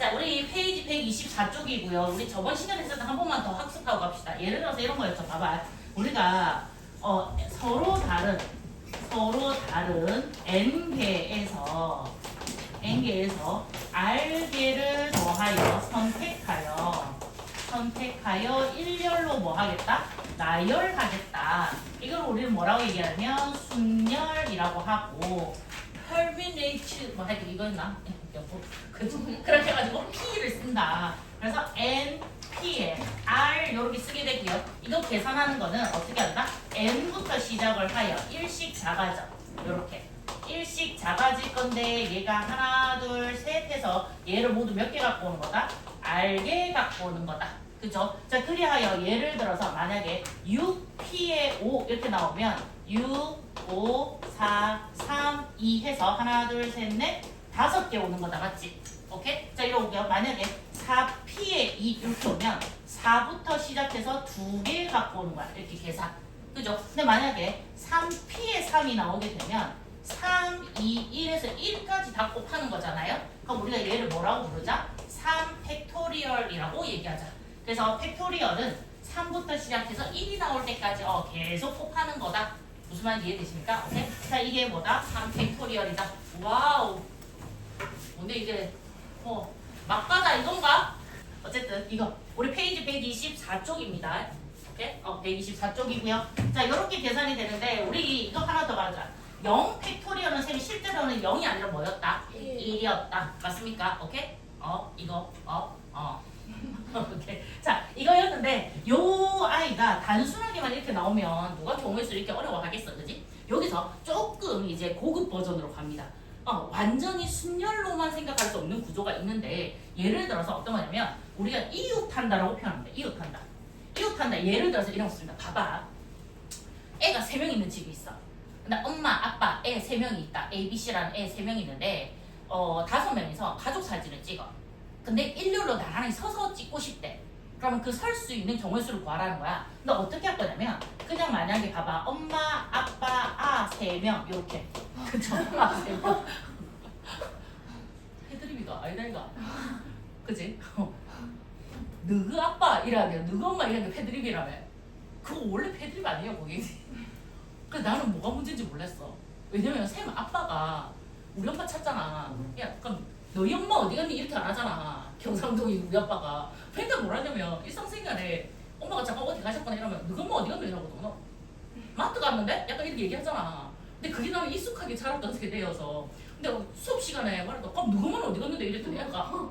자, 우리 페이지 124쪽이고요. 우리 저번 시간에 했었던 한 번만 더 학습하고 갑시다. 예를 들어서 이런 거였죠. 봐봐. 우리가 서로 다른 n개에서 r개를 더하여 선택하여 일렬로 뭐 하겠다? 나열하겠다. 이걸 우리는 뭐라고 얘기하냐면 순열이라고 하고 terminate 뭐 하여튼 이거였나? 그렇게 해가지고 P를 쓴다. 그래서 NP에 R 이렇게 쓰게 되고요. 이거 계산하는 거는 어떻게 한다? N부터 시작을 하여 일씩 작아져. 이렇게 일씩 작아질 건데 얘가 하나 둘 셋 해서 얘를 모두 몇 개 갖고 오는 거다? R개 갖고 오는 거다. 그죠? 자, 그리하여 예를 들어서 만약에 6P에 5 이렇게 나오면 6, 5, 4, 3, 2 해서 하나 둘 셋 넷 5개 오는 거다. 맞지? 오케이? 자, 이거 볼게요. 만약에 4P에 2 이렇게 오면 4부터 시작해서 2개 갖고 오는 거야. 이렇게 계산. 그죠? 근데 만약에 3P에 3이 나오게 되면 3, 2, 1에서 1까지 다 곱하는 거잖아요? 그럼 우리가 얘를 뭐라고 부르자? 3 팩토리얼이라고 얘기하자. 그래서 팩토리얼은 3부터 시작해서 1이 나올 때까지 계속 곱하는 거다. 무슨 말인지 이해되십니까? 오케이? 자, 이게 뭐다? 3 팩토리얼이다. 와우. 근데 이게 막가다 이건가? 어쨌든 이거 우리 페이지 124쪽입니다. 오케이? 124쪽이고요. 자, 이렇게 계산이 되는데 우리 이거 하나 더 가자. 0 팩토리얼은 쌤이 실제로는 0이 아니라 뭐였다? 1이었다. 맞습니까? 오케이? 오케이. 자, 이거였는데 요 아이가 단순하게만 이렇게 나오면 누가 경우에서 이렇게 어려워하겠어, 그지? 여기서 조금 이제 고급 버전으로 갑니다. 완전히 순열로만 생각할 수 없는 구조가 있는데 예를 들어서 어떤 거냐면 우리가 이웃한다라고 표현합니다. 이웃한다. 예를 들어서 이런 거 씁니다. 봐봐. 애가 3명 있는 집이 있어. 근데 엄마, 아빠, 애 3명이 있다. A, B, C라는 애 3명이 있는데 5명이서 가족 사진을 찍어. 근데 일렬로 나란히 서서 찍고 싶대. 그러면 그 설 수 있는 경우수를 구하라는 거야. 근데 어떻게 할 거냐면 그냥 만약에 봐봐. 엄마, 아빠, 3명 이렇게. 그쵸? 3명. 해드립이가 아니다 이가. 그치? 너그 아빠 이라며 너그 엄마 이라며 패드립이라며. 그거 원래 패드립 아니에요 고객님. 그래서 나는 뭐가 문제인지 몰랐어. 왜냐면 쌤 아빠가 우리 엄마 찾잖아. 야 그럼 너희 엄마 어디 갔니? 이렇게 안 하잖아. 경상도인 우리 아빠가. 그러니까 뭐라냐면 일상생활에 엄마가 잠깐 어디 가셨거나 이러면 너희 엄마 어디 갔니? 이러거든. 마트 갔는데? 약간 이렇게 얘기하잖아. 근데 그게 나는 익숙하게 자랐던 세대여서. 근데 수업 시간에 말했다. 그럼 너희 엄마는 어디 갔는데? 이랬더니 애가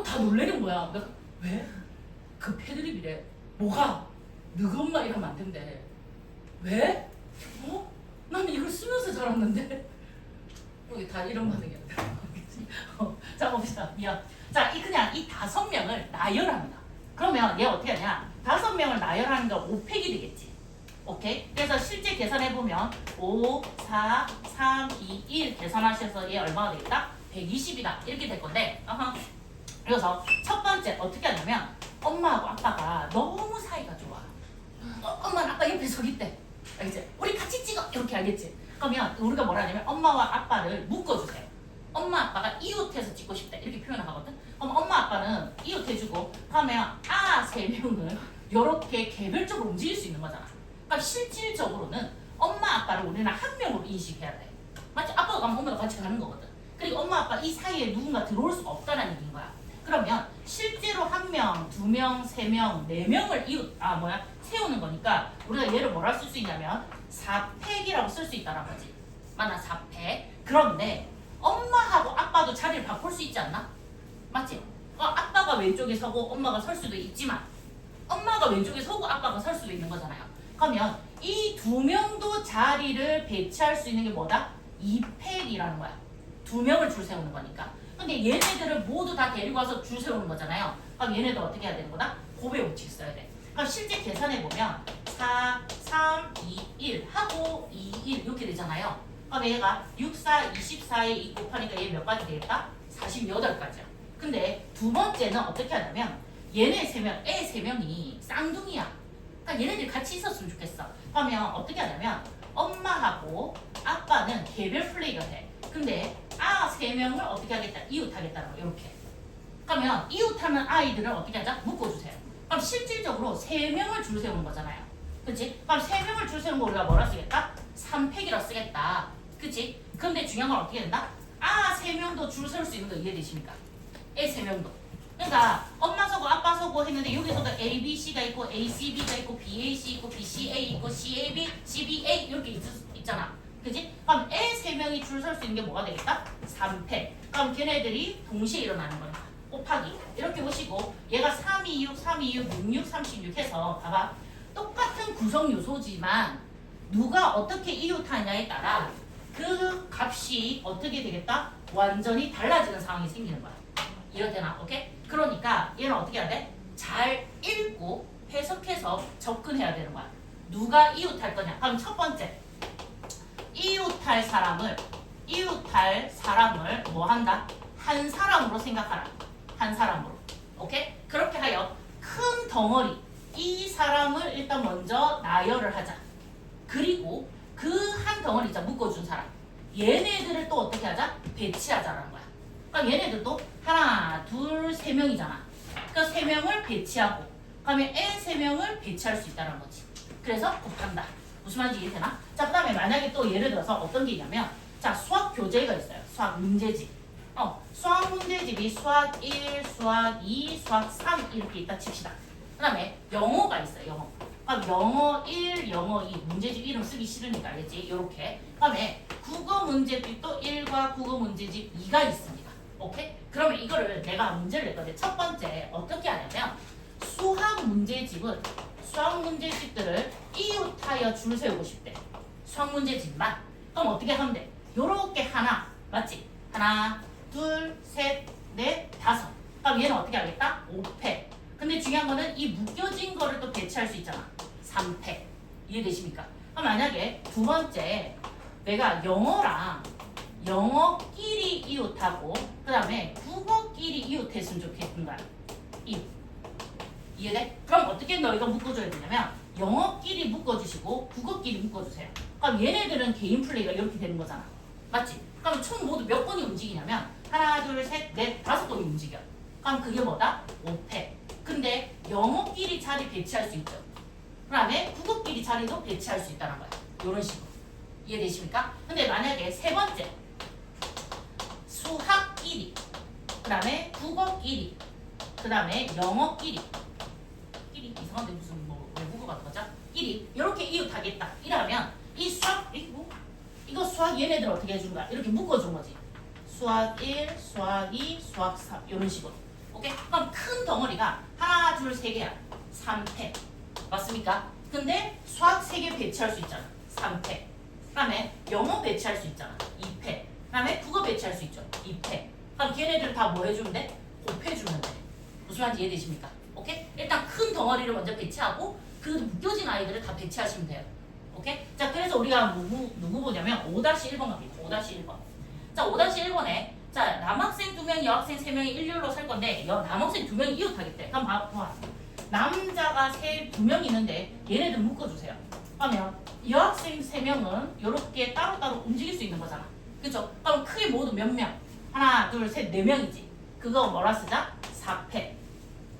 다 놀래는 거야. 내가 왜? 그 패드립이래. 뭐가? 너희 엄마 이러면 안 된대. 왜? 나는 이걸 쓰면서 자랐는데. 여기 다 이런 반응이야. 자 봅시다. 미안. 자, 그냥 이 5명을 나열합니다. 그러면 얘 어떻게 하냐? 5명을 나열하는 거 5팩이 되겠지. 오케이? 그래서 실제 계산해보면 5, 4, 3, 2, 1 계산하셔서 얘 얼마가 되겠다? 120이다. 이렇게 될 건데 그래서 첫 번째 어떻게 하냐면 엄마하고 아빠가 너무 사이가 좋아. 엄마는 아빠 옆에 서 있대. 알겠지? 우리 같이 찍어. 이렇게 알겠지? 그러면 우리가 뭐라 하냐면 엄마와 아빠를 묶어주세요. 엄마 아빠가 이웃해서 찍고 싶다 이렇게 표현을 하거든. 그럼 엄마 아빠는 이웃해주고 하면 3명을 이렇게 개별적으로 움직일 수 있는 거잖아. 그러니까 실질적으로는 엄마 아빠를 우리는 한 명으로 인식해야 돼. 맞지? 아빠가 가면 엄마가 같이 가는 거거든. 그리고 엄마 아빠 이 사이에 누군가 들어올 수가 없다는 얘기인 거야. 그러면 실제로 1명, 2명, 3명, 4명을 세우는 거니까 우리가 얘를 뭐라 쓸 수 있냐면 4팩이라고 쓸 수 있다는 거지. 맞나? 4팩. 그런데 엄마하고 아빠도 자리를 바꿀 수 있지 않나? 맞지? 아빠가 왼쪽에 서고 엄마가 설 수도 있지만 엄마가 왼쪽에 서고 아빠가 설 수도 있는 거잖아요. 그러면 이 2명도 자리를 배치할 수 있는 게 뭐다? 2팩이라는 거야. 2명을 줄 세우는 거니까. 근데 얘네들을 모두 다 데리고 와서 줄 세우는 거잖아요. 그럼 얘네들 어떻게 해야 되는 거다? 곱의 원칙 써야 돼. 그럼 실제 계산해보면 4, 3, 2, 1 하고 2, 1 이렇게 되잖아요. 그럼 얘가 6, 4, 24에 2 곱하니까 얘 몇 가지 되겠다? 48가지야. 근데 두 번째는 어떻게 하냐면 얘네 3명, 애 3명이 쌍둥이야. 그러니까 얘네들이 같이 있었으면 좋겠어. 그러면 어떻게 하냐면 엄마하고 아빠는 개별 플레이가 돼. 근데 3명을 어떻게 하겠다? 이웃하겠다는 거 이렇게. 그러면 이웃하는 아이들을 어떻게 하자? 묶어주세요. 그럼 실질적으로 3명을 줄 세우는 거잖아요. 그치? 그럼 3명을 줄 세우는 거 우리가 뭐라 쓰겠다? 3팩이라 쓰겠다. 그치? 근데 중요한 건 어떻게 된다? 3명도 줄 세울 수 있는 거 이해되십니까? 애 3명도. 그러니까 엄마 서고 아빠 서고 했는데 여기서도 A, B, C가 있고 A, C, B가 있고 B, A, C 있고 B, C, A 있고 C, A, B, C, B, A 이렇게 있잖아. 그치? 그럼 애 3명이 줄 설 수 있는 게 뭐가 되겠다? 3팩. 그럼 걔네들이 동시에 일어나는 거야. 곱하기. 이렇게 보시고 얘가 3, 2, 6, 3, 2, 6, 6, 6, 36 해서 봐봐. 똑같은 구성 요소지만 누가 어떻게 이웃하냐에 따라 그 값이 어떻게 되겠다? 완전히 달라지는 상황이 생기는 거야. 이해되나? 오케이? 그러니까 얘는 어떻게 해야 돼? 잘 읽고 해석해서 접근해야 되는 거야. 누가 이웃할 거냐? 그럼 첫 번째 이웃할 사람을 뭐 한다? 한 사람으로 생각하라. 한 사람으로. 오케이? 그렇게 하여 큰 덩어리 이 사람을 일단 먼저 나열을 하자. 그리고 그 한 덩어리 있잖아. 묶어준 사람. 얘네들을 또 어떻게 하자? 배치하자라는 거야. 그럼 얘네들도 하나, 둘, 3명이잖아. 그러니까 3명을 배치하고 그러면 애 3명을 배치할 수 있다는 거지. 그래서 곱한다. 무슨 말인지 이해되나? 자, 그 다음에 만약에 또 예를 들어서 어떤 게 있냐면 자, 수학 교재가 있어요. 수학 문제집. 수학 문제집이 수학 1, 수학 2, 수학 3 이렇게 있다 칩시다. 그 다음에 영어가 있어요. 영어. 그럼 영어 1, 영어 2 문제집 이름 쓰기 싫으니까 알겠지? 이렇게. 그 다음에 국어 문제집도 1과 국어 문제집 2가 있습니다. 오케이? 그러면 이거를 내가 문제를 냈거든. 첫 번째 어떻게 하냐면 수학 문제집들을 이웃하여 줄 세우고 싶대. 수학 문제집만. 그럼 어떻게 하면 돼? 요렇게 하나, 맞지? 하나, 둘, 셋, 넷, 다섯. 그럼 얘는 어떻게 하겠다? 5팩. 근데 중요한 거는 이 묶여진 거를 또 배치할 수 있잖아. 3팩. 이해되십니까? 그럼 만약에 두 번째 내가 영어끼리 이웃하고 그 다음에 국어끼리 이웃했으면 좋겠는 거야. 이해돼? 그럼 어떻게 너희가 묶어줘야 되냐면 영어끼리 묶어주시고 국어끼리 묶어주세요. 그럼 얘네들은 개인 플레이가 이렇게 되는 거잖아. 맞지? 그럼 총 모두 몇 번이 움직이냐면 하나, 둘, 셋, 넷, 5번이 움직여. 그럼 그게 뭐다? 5팩. 근데 영어끼리 자리 배치할 수 있죠. 그 다음에 국어끼리 자리도 배치할 수 있다는 거야. 이런 식으로. 이해되십니까? 근데 만약에 세 번째 수학끼리 그 다음에 국어끼리 그 다음에 영어끼리 이상한데 무슨 뭐 외국어 같은 거죠? 끼리 이렇게 이웃하겠다. 이러면 이 수학 이거 수학 얘네들 어떻게 해주는 거야? 이렇게 묶어준 거지. 수학 1, 수학 2, 수학 3 이런 식으로. 오케이? 그럼 큰 덩어리가 하나, 둘, 세 개야. 3팩. 맞습니까? 근데 수학 3개 배치할 수 있잖아. 3팩. 그 다음에 영어 배치할 수 있잖아. 2팩. 그 다음에 국어 배치할 수 있죠. 2팩. 그럼 걔네들 다 뭐 해주면 돼? 곱해주면 돼. 무슨 말인지 이해되십니까? 오케이? 일단 큰 덩어리를 먼저 배치하고 그 묶여진 아이들을 다 배치하시면 돼요. 오케이? 자, 그래서 우리가 누구 보냐면 5-1번 갑니다. 5-1번. 자, 5-1번에 자, 남학생 2명, 여학생 3명이 일렬로 살 건데 남학생 2명이 이웃하겠대. 그럼 봐. 남자가 2명 있는데 얘네들 묶어주세요. 그러면 여학생 3명은 이렇게 따로따로 움직일 수 있는 거잖아. 그쵸? 그럼 크게 모두 몇 명? 하나, 둘, 셋, 4명이지. 그거 뭐라 쓰자? 4팩.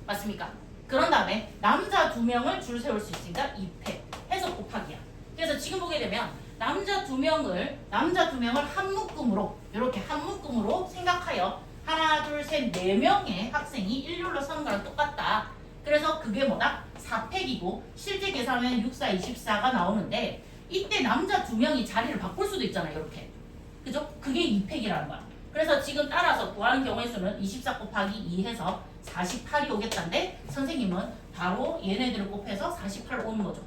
맞습니까? 그런 다음에 남자 2명을 줄 세울 수 있으니까 2팩 해서 곱하기야. 그래서 지금 보게 되면 남자 2명을 한 묶음으로 이렇게 한 묶음으로 생각하여 하나, 둘, 셋, 4명의 학생이 일렬로 서는 거랑 똑같다. 그래서 그게 뭐다? 4팩이고 실제 계산하면 6, 4, 24가 나오는데 이때 남자 2명이 자리를 바꿀 수도 있잖아요. 이렇게. 그죠? 그게 2팩이라는 거야. 그래서 지금 따라서 구하는 경우의 수는 24 곱하기 2 해서 48이 오겠다는데 선생님은 바로 얘네들을 곱해서 48로 오는 거죠.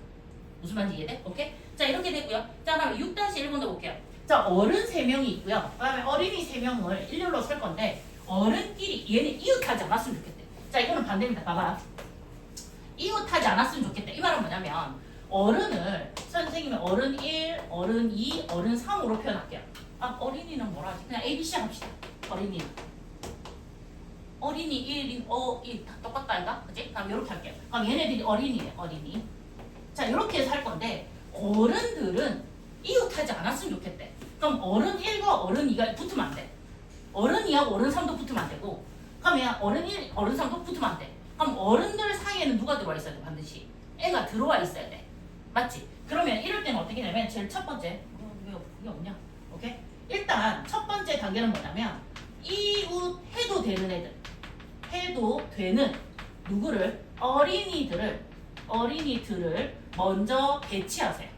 무슨 말인지 이해돼? 오케이? 자, 이렇게 되고요. 자, 그럼 6-1번도 볼게요. 자, 어른 3명이 있고요. 그 다음에 어린이 3명을 일렬로 쓸 건데 어른끼리 얘는 이웃하지 않았으면 좋겠대. 자, 이거는 반대입니다. 봐봐. 이웃하지 않았으면 좋겠다. 이 말은 뭐냐면 어른을 선생님이 어른 1, 어른 2, 어른 3으로 표현할게요. 어린이는 뭐라 하지? 그냥 ABC 합시다. 어린이는. 어린이 1, 1 다 똑같다 아이가? 그치? 그럼 이렇게 할게요. 그럼 얘네들이 어린이네. 어린이. 자, 이렇게 해서 할 건데 어른들은 이웃하지 않았으면 좋겠대. 그럼 어른 1과 어른 2가 붙으면 안 돼. 어른 2하고 어른 3도 붙으면 안 되고 그러면 어른 1, 어른 3도 붙으면 안 돼. 그럼 어른들 사이에는 누가 들어와 있어야 돼? 반드시. 애가 들어와 있어야 돼. 맞지? 그러면 이럴 때는 어떻게 되냐면 제일 첫 번째 왜 그게 없냐? 오케이? 일단 첫 번째 단계는 뭐냐면 이웃 해도 되는 애들 해도 되는 누구를 어린이들을 먼저 배치하세요.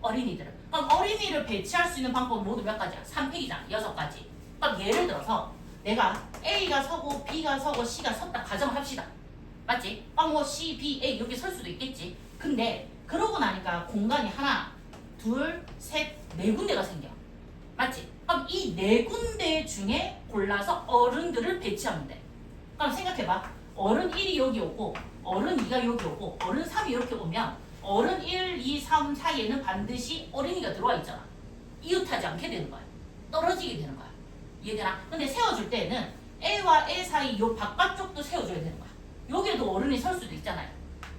어린이들을. 그럼 어린이를 배치할 수 있는 방법은 모두 몇 가지야? 3팩이잖아. 6가지. 그럼 예를 들어서 내가 A가 서고 B가 서고 C가 섰다 가정합시다. 맞지? 뭐 C, B, A 이렇게 설 수도 있겠지. 근데 그러고 나니까 공간이 하나, 둘, 셋, 네 군데가 생겨. 맞지? 그럼 이 네 군데 중에 골라서 어른들을 배치하면 돼. 그럼 생각해봐. 어른 1이 여기 오고 어른 2가 여기 오고 어른 3이 이렇게 오면 어른 1, 2, 3 사이에는 반드시 어린이가 들어와 있잖아. 이웃하지 않게 되는 거야. 떨어지게 되는 거야. 이해되나? 근데 세워줄 때는 A와 A 사이 요 바깥쪽도 세워줘야 되는 거야. 여기에도 어른이 설 수도 있잖아요.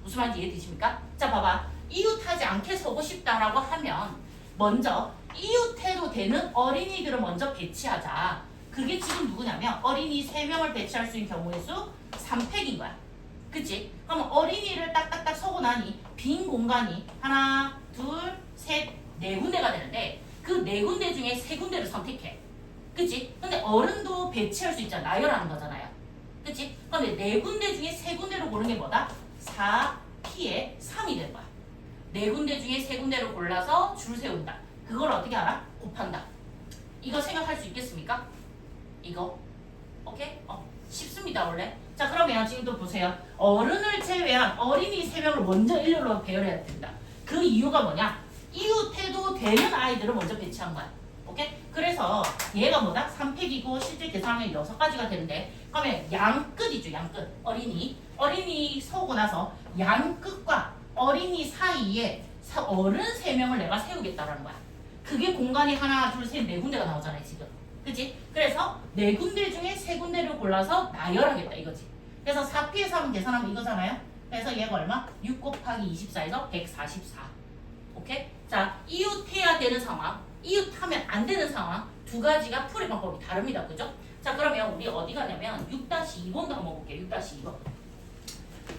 무슨 말인지 이해되십니까? 자 봐봐. 이웃하지 않게 서고 싶다라고 하면 먼저 이웃해도 되는 어린이들을 먼저 배치하자. 그게 지금 누구냐면 어린이 3명을 배치할 수 있는 경우의 수 3팩인 거야. 그치? 그럼 어린이를 딱딱딱 서고 나니 빈 공간이 하나, 둘, 셋, 네 군데가 되는데 그 네 군데 중에 세 군데를 선택해. 그치? 근데 어른도 배치할 수 있잖아. 나열하는 거잖아요. 그치? 그런데 네 군데 중에 세 군데로 고르는 게 뭐다? 4P에 3이 되는 거야. 네 군데 중에 세 군데를 골라서 줄 세운다. 그걸 어떻게 알아? 곱한다. 이거 생각할 수 있겠습니까? 이거. 오케이? 쉽습니다, 원래. 자, 그러면 지금 또 보세요. 어른을 제외한 어린이 3명을 먼저 일렬로 배열해야 된다. 그 이유가 뭐냐? 이웃해도 되는 아이들을 먼저 배치한 거야. 오케이? 그래서 얘가 뭐다? 3팩이고 실제 계산하면 6가지가 되는데 그러면 양끝이죠, 양끝. 어린이 서고 나서 양끝과 어린이 사이에 어른 3명을 내가 세우겠다라는 거야. 그게 공간이 하나, 둘, 셋, 네 군데가 나오잖아요, 지금. 그치? 그래서 네 군데 중에 세 군데를 골라서 나열하겠다 이거지. 그래서 4P에서 하면 계산하면 이거잖아요. 그래서 얘가 얼마? 6 곱하기 24에서 144. 오케이? 자, 이웃해야 되는 상황, 이웃하면 안 되는 상황 두 가지가 풀이 방법이 다릅니다. 그죠? 자, 그러면 우리 어디 가냐면 6-2번도 한번 볼게요. 6-2번.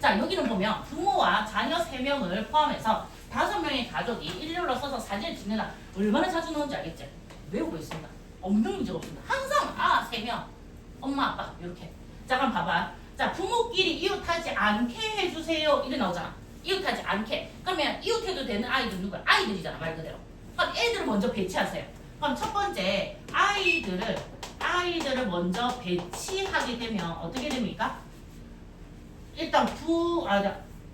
자, 여기는 보면 부모와 자녀 3명을 포함해서 5명의 가족이 일렬로 서서 사진을 찍는다. 얼마나 자주 나오는지 알겠지? 외우고 있습니다. 없는 문제가 없습니다. 항상 3명 엄마 아빠 이렇게. 자, 그럼 봐봐. 자, 부모끼리 이웃하지 않게 해주세요 이래 나오잖아. 이웃하지 않게. 그러면 이웃해도 되는 아이들 누구야? 아이들이잖아, 말 그대로. 그럼 애들을 먼저 배치하세요. 그럼 첫 번째 아이들을 먼저 배치하게 되면 어떻게 됩니까? 일단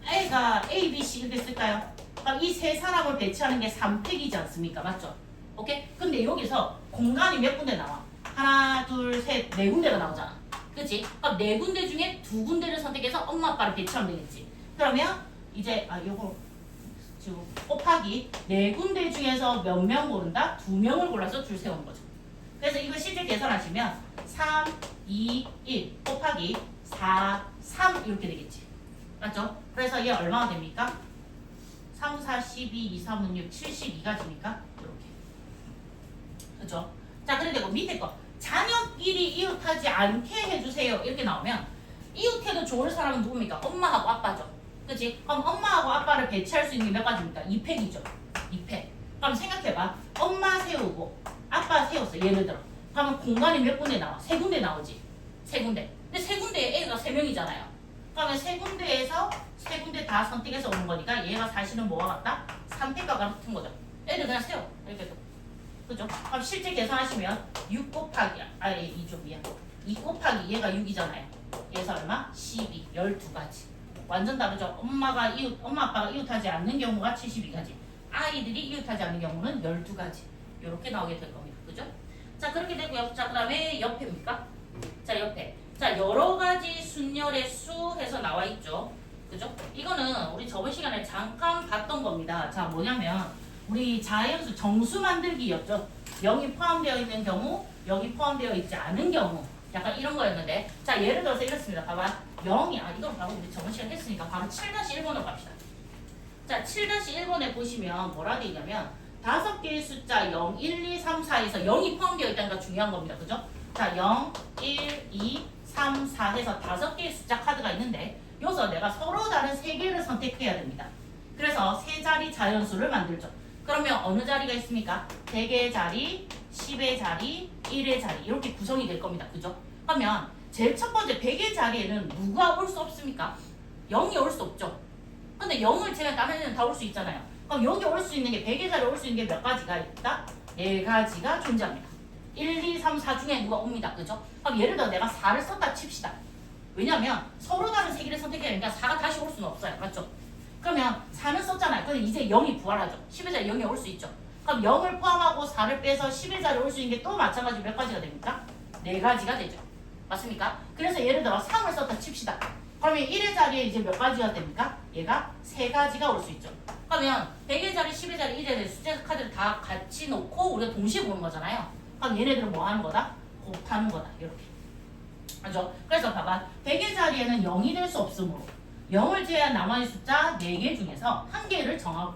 애가 A, B, C 이렇게 쓸까요? 그럼 이 세 사람을 배치하는 게 3팩이지 않습니까? 맞죠? 오케이? 근데 여기서 공간이 몇 군데 나와? 하나, 둘, 셋, 네 군데가 나오잖아. 그치? 그럼 네 군데 중에 두 군데를 선택해서 엄마, 아빠를 배치하면 되겠지. 그러면 이제 요거 지금 곱하기 네 군데 중에서 몇 명 고른다? 2명을 골라서 줄 세우는 거죠. 그래서 이거 실제 계산하시면 3, 2, 1 곱하기 4, 3 이렇게 되겠지. 맞죠? 그래서 얘 얼마가 됩니까? 3, 4, 12, 2, 3은 6, 72가지니까 이렇게. 그죠? 자, 그런데 그 밑에 거 자녀끼리 이웃하지 않게 해주세요 이렇게 나오면 이웃해도 좋을 사람은 누굽니까? 엄마하고 아빠죠. 그치? 그럼 엄마하고 아빠를 배치할 수 있는 게 몇 가지입니까? 2팩이죠. 2팩. 그럼 생각해봐. 엄마 세우고 아빠 세웠어. 예를 들어. 그러면 공간이 몇 군데 나와? 3군데 나오지. 3군데. 근데 3군데에 애가 3명이잖아요. 그러면 3군데에서 3군데 다 선택해서 오는 거니까 얘가 사실은 뭐와 같다? 3팩과 같은 거죠. 애들 그냥 세워. 이렇게. 그죠? 그럼 실제 계산하시면 6 곱하기 2 곱하기 얘가 6이잖아요. 얘가 얼마? 12. 12가지. 완전 다르죠? 엄마 아빠가 이웃하지 않는 경우가 72가지. 아이들이 이웃하지 않는 경우는 12가지. 이렇게 나오게 될 겁니다. 그죠? 자, 그렇게 되고요. 자, 그 다음에 옆에입니까? 자, 옆에. 자, 여러 가지 순열의 수 해서 나와 있죠. 그죠? 이거는 우리 저번 시간에 잠깐 봤던 겁니다. 자, 뭐냐면 우리 자연수 정수 만들기였죠. 0이 포함되어 있는 경우, 여기 포함되어 있지 않은 경우. 약간 이런 거였는데, 자, 예를 들어서 이렇습니다. 봐봐. 0이, 이건 바로 우리 저번 시간 했으니까 바로 7-1번으로 갑시다. 자, 7-1번에 보시면 뭐라 되어 있냐면 5개의 숫자 0, 1, 2, 3, 4에서 0이 포함되어 있다는 게 중요한 겁니다. 그죠? 자, 0, 1, 2, 3, 4 해서 5개의 숫자 카드가 있는데 여기서 내가 서로 다른 3개를 선택해야 됩니다. 그래서 3자리 자연수를 만들죠. 그러면 어느 자리가 있습니까? 100의 자리, 10의 자리, 1의 자리 이렇게 구성이 될 겁니다. 그죠? 그러면 제일 첫 번째 100의 자리에는 누가 올 수 없습니까? 0이 올 수 없죠. 근데 0을 제가 다른 애는 다 올 수 있잖아요. 그럼 여기 올 수 있는 게 100의 자리에 올 수 있는 게 몇 가지가 있다? 4가지가 존재합니다. 1, 2, 3, 4 중에 누가 옵니다. 그죠? 그럼 예를 들어 내가 4를 썼다 칩시다. 왜냐면 서로 다른 3개를 선택해야 되니까 4가 다시 올 수는 없어요. 맞죠? 그러면 4는 썼잖아요. 근데 이제 0이 부활하죠. 10의 자리에 0이 올 수 있죠. 그럼 0을 포함하고 4를 빼서 10의 자리에 올 수 있는 게 또 마찬가지로 몇 가지가 됩니까? 4가지가 되죠. 맞습니까? 그래서 예를 들어 3을 썼다 칩시다. 그러면 1의 자리에 이제 몇 가지가 됩니까? 얘가 3가지가 올 수 있죠. 그러면 100의 자리, 10의 자리, 1의 자리 숫자 카드를 다 같이 놓고 우리가 동시에 보는 거잖아요. 그럼 얘네들은 뭐 하는 거다? 곱하는 거다. 이렇게. 그죠? 그래서 봐봐. 100의 자리에는 0이 될 수 없으므로 0을 제외한 나머지 숫자 4개 중에서 1개를 정하고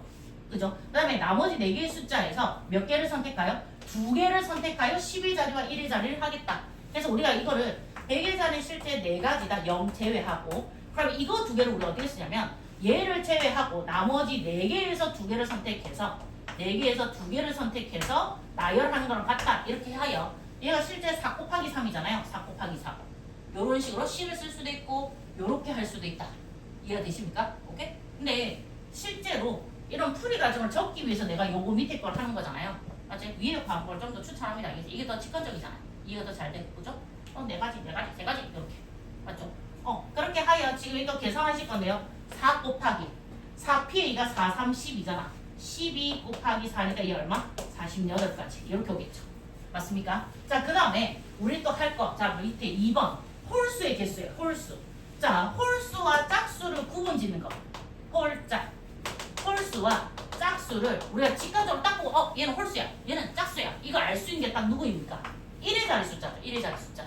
그죠? 그 다음에 나머지 4개의 숫자에서 몇 개를 선택하여? 2개를 선택하여 10의 자리와 1의 자리를 하겠다. 그래서 우리가 이거를 100의 자리 실제 4가지다. 0 제외하고 그럼 이거 2개를 우리가 어떻게 쓰냐면 얘를 제외하고 나머지 4개에서 2개를 선택해서 4개에서 2개를 선택해서 나열하는 거랑 같다. 이렇게 하여 얘가 실제 4 곱하기 3이잖아요. 4 곱하기 4 이런 식으로 C를 쓸 수도 있고 이렇게 할 수도 있다. 이해가 되십니까? 오케이? 근데 실제로 이런 풀이 과정을 적기 위해서 내가 요거 밑에 걸 하는 거잖아요. 맞지? 위에 방법을 좀 더 추천합니다. 이게 더 직관적이잖아요. 이해가 더 잘 되고 그죠? 4가지, 4가지, 3가지 이렇게 맞죠? 그렇게 하여 지금 이거 계산하실 건데요. 4 곱하기 4 PA가 4, 3, 10이잖아. 12 곱하기 4니까 이 얼마? 48가지 이렇게 오겠죠. 맞습니까? 자, 그 다음에 우리 또 할 거. 자, 밑에 2번 홀수의 개수예요. 홀수. 자, 홀수와 짝수를 구분 짓는 거. 홀짝. 홀수와 짝수를 우리가 직관적으로 딱 보고 얘는 홀수야. 얘는 짝수야. 이거 알 수 있는 게 딱 누구입니까? 1의 자리 숫자죠. 1의 자리 숫자.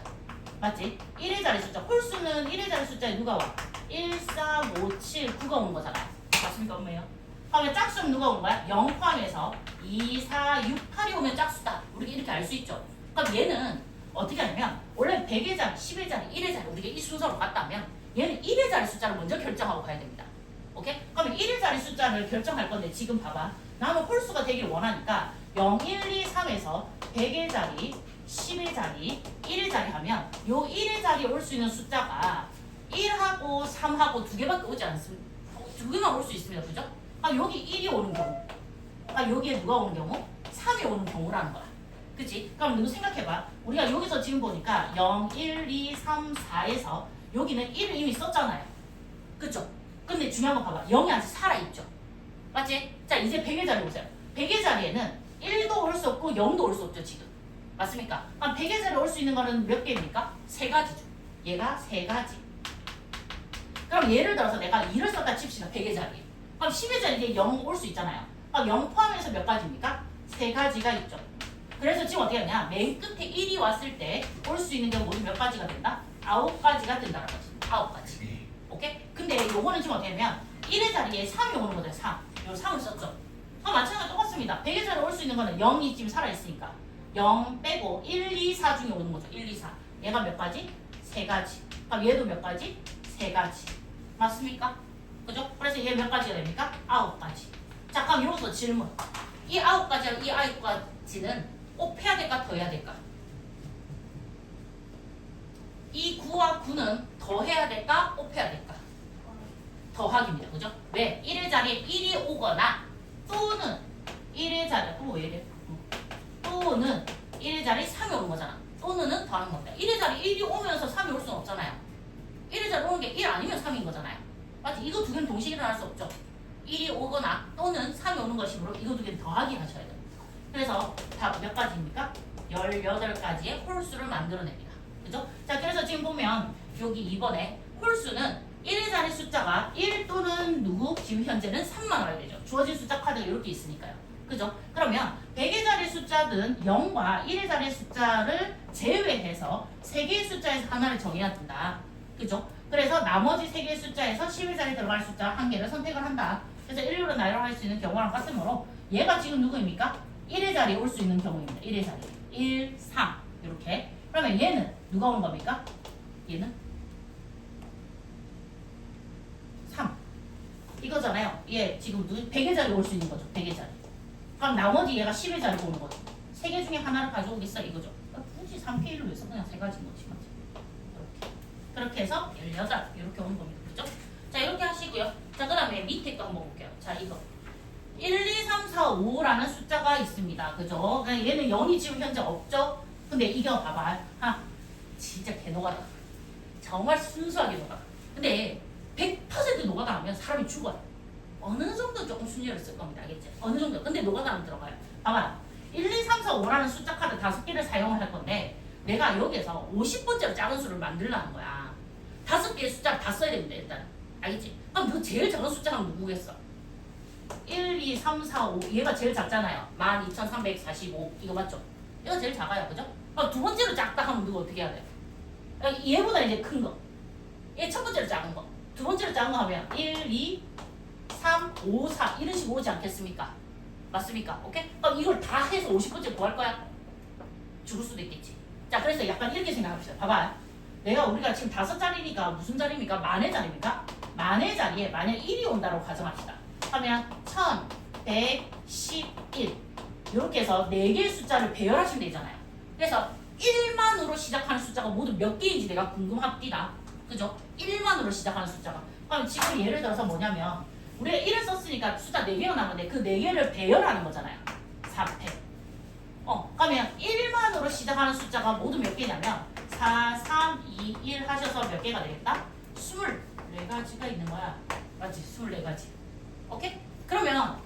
맞지? 1의 자리 숫자. 홀수는 1의 자리 숫자에 누가 와? 1, 4, 5, 7, 9가 오는 거잖아요. 맞습니까? 없네요. 그러면 짝수는 누가 오는 거야? 0 포함해서 2, 4, 6, 8이 오면 짝수다. 우리가 이렇게 알 수 있죠. 그럼 얘는 어떻게 하냐면 원래 100의 자리, 10의 자리, 1의 자리 우리가 이 순서로 갔다면 얘는 1의 자리 숫자를 먼저 결정하고 가야 됩니다. 오케이? 그러면 1의 자리 숫자를 결정할 건데 지금 봐봐. 나는 홀수가 되길 원하니까 0, 1, 2, 3에서 100의 자리, 10의 자리, 1의 자리 하면 요 1의 자리에 올 수 있는 숫자가 1하고 3하고 2개밖에 오지 않습니다. 2개만 올 수 있습니다. 그죠? 여기 1이 오는 경우 여기에 누가 오는 경우? 3이 오는 경우라는 거야. 그치? 그럼 누구 생각해봐. 우리가 여기서 지금 보니까 0, 1, 2, 3, 4에서 여기는 1을 이미 썼잖아요. 그쵸? 근데 중요한 거 봐봐. 0이 아직 살아있죠. 맞지? 자, 이제 100의 자리 보세요. 100의 자리에는 1도 올 수 없고 0도 올 수 없죠. 지금. 맞습니까? 그럼 100의 자리에 올 수 있는 거는 몇 개입니까? 3가지죠. 얘가 3가지. 그럼 예를 들어서 내가 2를 썼다 칩시다. 100의 자리에. 그럼 10의 자리에 0 올 수 있잖아요. 그럼 0 포함해서 몇 가지입니까? 3가지가 있죠. 그래서 지금 어떻게 하냐? 맨 끝에 1이 왔을 때 올 수 있는 게 모두 몇 가지가 된다? 9가지가 된다는 거지. 9가지. 오케이? 근데 요거는 지금 어떻게 하냐면 1의 자리에 3이 오는 거죠. 3. 요 3을 썼죠. 마찬가지로 똑같습니다. 100의 자리에 올 수 있는 거는 0이 지금 살아있으니까 0 빼고 1, 2, 4 중에 오는 거죠. 1, 2, 4. 얘가 몇 가지? 3가지. 그럼 얘도 몇 가지? 3가지. 맞습니까? 그죠? 그래서 얘 몇 가지가 됩니까? 9가지. 자, 그럼 여기서 질문. 이 9가지랑 이 9가지는 꼭 해야 될까? 더 해야 될까? 이 9와 9는 더 해야 될까? 꼭 해야 될까? 더하기입니다. 그죠? 왜? 1의 자리에 1이 오거나 또는 1의 자리에 또 왜 이래? 또는 1의 자리에 3이 오는 거잖아. 또는은 더하는 겁니다. 1의 자리에 1이 오면서 3이 올 수는 없잖아요. 1의 자리에 오는 게 1 아니면 3인 거잖아요. 맞지? 이거 2개는 동시에 일어날 수 없죠. 1이 오거나 또는 3이 오는 것이므로 이거 2개는 더하기 하셔야 돼요. 그래서 다 몇 가지입니까? 18가지의 홀수를 만들어냅니다. 그죠? 자, 그래서 지금 보면 여기 2번에 홀수는 1의 자리 숫자가 1 또는 누구? 지금 현재는 3만 와야 되죠. 주어진 숫자 카드가 이렇게 있으니까요. 그죠? 그러면 100의 자리 숫자든 0과 1의 자리 숫자를 제외해서 3개의 숫자에서 하나를 정해야 된다. 그죠? 그래서 나머지 3개의 숫자에서 10의 자리에 들어갈 숫자 1개를 선택을 한다. 그래서 1로 나열할 수 있는 경우랑 같으므로 얘가 지금 누구입니까? 1의 자리에 올 수 있는 경우입니다. 1의 자리. 1, 3 이렇게. 그러면 얘는 누가 오는 겁니까? 얘는 3 이거잖아요. 얘 지금 100의 자리 올 수 있는 거죠. 100의 자리. 그럼 나머지 얘가 10의 자리 오는 거죠. 3개 중에 하나를 가져오겠어 이거죠. 굳이 3K를 위해서 그냥 3가지인 거지. 맞지? 이렇게. 그렇게 해서 18 이렇게 오는 겁니다. 그죠? 자 이렇게 하시고요. 자 그 다음에 밑에 거 한번 볼게요. 자 이거 1, 2, 3, 4, 5라는 숫자가 있습니다. 그죠? 얘는 0이 지금 현재 없죠? 근데 이거 봐봐. 진짜 개노가다. 정말 순수하게 노가다. 근데 100% 노가다 하면 사람이 죽어요. 어느 정도 조금 순위를 쓸 겁니다. 알겠지? 어느 정도. 근데 노가다는 들어가요. 봐봐. 1, 2, 3, 4, 5라는 숫자 카드 5개를 사용을 할 건데 내가 여기에서 50번째로 작은 수를 만들라는 거야. 5개의 숫자를 다 써야 됩니다. 일단. 알겠지? 그럼 그 제일 작은 숫자가 누구겠어? 1, 2, 3, 4, 5 얘가 제일 작잖아요. 12,345 이거 맞죠? 얘가 제일 작아요. 그죠? 그럼 두 번째로 작다 하면 누구 어떻게 해야 돼? 얘보다 이제 큰 거. 얘 첫 번째로 작은 거. 두 번째로 작은 거 하면 1, 2, 3, 5, 4 이런 식으로 오지 않겠습니까? 맞습니까? 오케이? 그럼 이걸 다 해서 50번째 구할 거야? 죽을 수도 있겠지. 자 그래서 약간 이렇게 생각합시다. 봐봐. 우리가 지금 5자리니까 무슨 자리입니까? 만의 자리입니까? 만의 자리에 만약 1이 온다고 가정합시다. 하면 1111 이렇게 해서 4개의 숫자를 배열하시면 되잖아요. 그래서 1만으로 시작하는 숫자가 모두 몇 개인지 내가 궁금합니다. 그죠? 1만으로 시작하는 숫자가. 그럼 지금 예를 들어서 뭐냐면 우리가 1을 썼으니까 숫자 4개가 나오는데 그 4개를 배열하는 거잖아요. 4패. 그러면 1만으로 시작하는 숫자가 모두 몇 개냐면 4, 3, 2, 1 하셔서 몇 개가 되겠다? 24가지가 있는 거야. 맞지? 24가지. 오케이? 그러면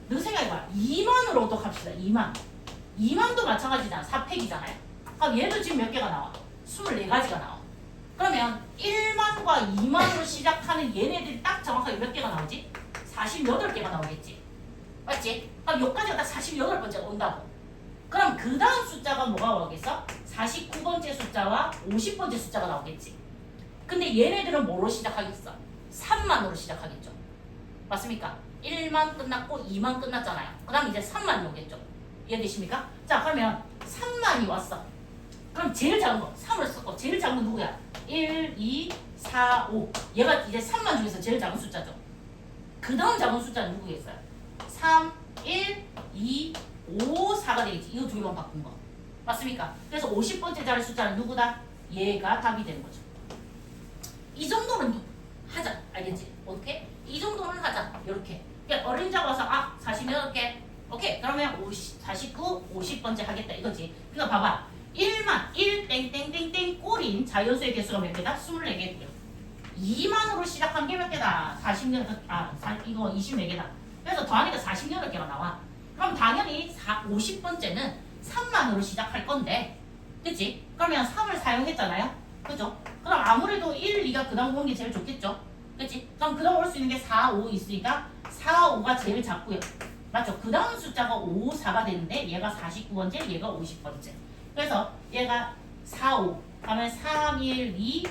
너 생각해봐. 2만으로 또 갑시다. 2만. 2만도 마찬가지잖아. 4팩이잖아요. 그럼 얘도 지금 몇 개가 나와? 24가지가 나와. 그러면 1만과 2만으로 시작하는 얘네들이 딱 정확하게 몇 개가 나오지? 48개가 나오겠지. 맞지? 그럼 여기까지가 딱 48번째가 온다고. 그럼 그 다음 숫자가 뭐가 나오겠어? 49번째 숫자와 50번째 숫자가 나오겠지. 근데 얘네들은 뭐로 시작하겠어? 3만으로 시작하겠죠. 맞습니까? 1만 끝났고 2만 끝났잖아요. 그 다음 이제 3만이 오겠죠. 이해되십니까? 자 그러면 3만이 왔어. 그럼 제일 작은 거 3을 썼고 제일 작은 건 누구야? 1, 2, 4, 5 얘가 이제 3만 중에서 제일 작은 숫자죠. 그 다음 작은 숫자는 누구겠어요? 3, 1, 2, 5, 4가 되겠지. 이거 두 개만 바꾼 거. 맞습니까? 그래서 50번째 자리 숫자는 누구다? 얘가 답이 되는 거죠. 이 정도는 하자. 알겠지? 어떻게? 이 정도는 하자. 이렇게. 그러니까 어린이자가 와서 48개. 오케이. 그러면 49, 50번째 하겠다. 이거지. 그러니까 봐봐. 1만, 1 땡땡땡땡 꼴인 자연수의 개수가 몇 개다? 24개고요. 2만으로 시작한 게 몇 개다? 이거 24개다. 그래서 더하니까 48개가 나와. 그럼 당연히 50번째는 3만으로 시작할 건데, 그치? 그러면 3을 사용했잖아요? 그죠? 그럼 아무래도 1, 2가 그 다음 오는 게 제일 좋겠죠? 그치? 그럼 그 다음 올 수 있는 게 4, 5 있으니까 4, 5가 제일 작고요. 맞죠? 그 다음 숫자가 5, 4가 되는데 얘가 49번째, 얘가 50번째. 그래서 얘가 4, 5 하면 3, 1, 2,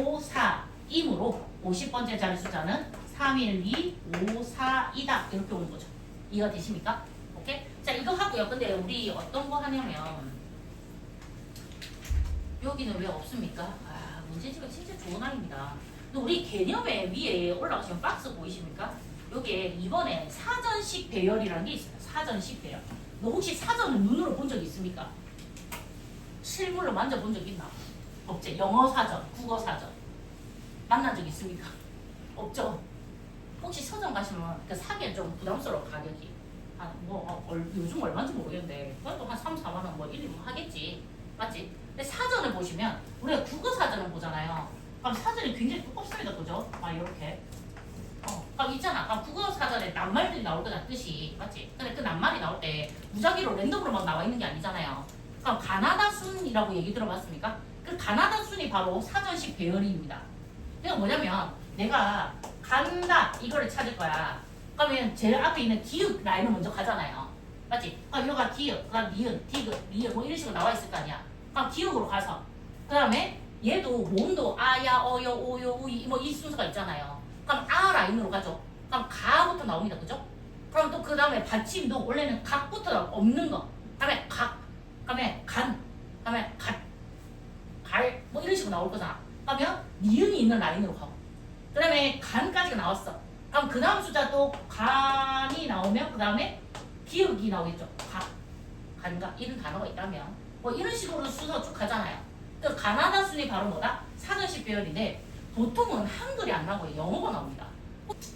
5, 4 이므로 50번째 자리 숫자는 3, 1, 2, 5, 4이다. 이렇게 오는 거죠. 이해가 되십니까? 오케이? 자 이거 하고요. 근데 우리 어떤 거 하냐면 여기는 왜 없습니까? 문제집은 진짜 좋은 아이입니다. 근데 우리 개념의 위에 올라가시면 박스 보이십니까? 여기에 이번에 사전식 배열이라는 게 있어요. 사전식 배열. 너 혹시 사전을 눈으로 본 적 있습니까? 실물로 만져본 적 있나? 없지. 영어 사전, 국어 사전 만난 적 있습니까? 없죠. 혹시 서점 가시면 그 사기엔 좀 부담스러워. 가격이 요즘 얼마인지 모르겠는데 그래도 한 3, 4만 원 뭐 1, 2만 하겠지. 맞지? 근데 사전을 보시면 우리가 국어 사전을 보잖아요. 그럼 사전이 굉장히 두껍습니다. 그죠? 이렇게 그럼 있잖아. 그럼 국어 사전에 낱말들이 나올 거다 뜻이. 맞지? 근데 그 낱말이 나올 때 무작위로 랜덤으로 막 나와 있는 게 아니잖아요. 그럼 가나다 순이라고 얘기 들어봤습니까? 그 가나다 순이 바로 사전식 배열입니다. 그러니까 뭐냐면 내가 간다 이거를 찾을 거야. 그러면 제일 앞에 있는 기역 라인을 먼저 가잖아요. 맞지? 그럼 여기가 기역, 그다음 니은, 디귿, 리을 뭐 이런 식으로 나와 있을 거 아니야. 그럼 기역으로 가서 그 다음에 얘도 모음도 아야, 어여, 오요, 우이 뭐 이 순서가 있잖아요. 그럼 아 라인으로 가죠. 그럼 가부터 나옵니다. 그죠? 그럼 또 그 다음에 받침도 원래는 각부터 없는 거. 다음에 각, 다음에 간, 다음에 갓, 갈, 뭐 이런 식으로 나올 거잖아. 그러면 니은이 있는 라인으로 가고 그 다음에 간까지가 나왔어. 그럼 그 다음 숫자 또 간이 나오면 그 다음에 기억이 나오겠죠. 간가 이런 단어가 있다면 뭐 이런 식으로 순서 쭉 가잖아요. 그 가나다 순이 바로 뭐다? 사전식 배열인데 보통은 한글이 안 나오고 영어가 나옵니다.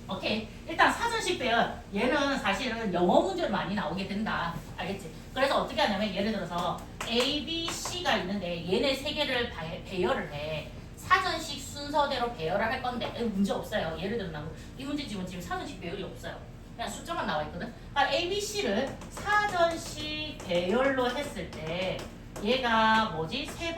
오케이. 일단 사전식 배열 얘는 사실은 영어 문제로 많이 나오게 된다. 알겠지? 그래서 어떻게 하냐면 예를 들어서 A, B, C가 있는데 얘네 세 개를 배열을 해. 사전식 순서대로 배열을 할 건데 문제 없어요. 예를 들면 이 문제 지금 사전식 배열이 없어요. 그냥 숫자만 나와 있거든. 그러니까 A, B, C를 사전식 배열로 했을 때 얘가 뭐지? 세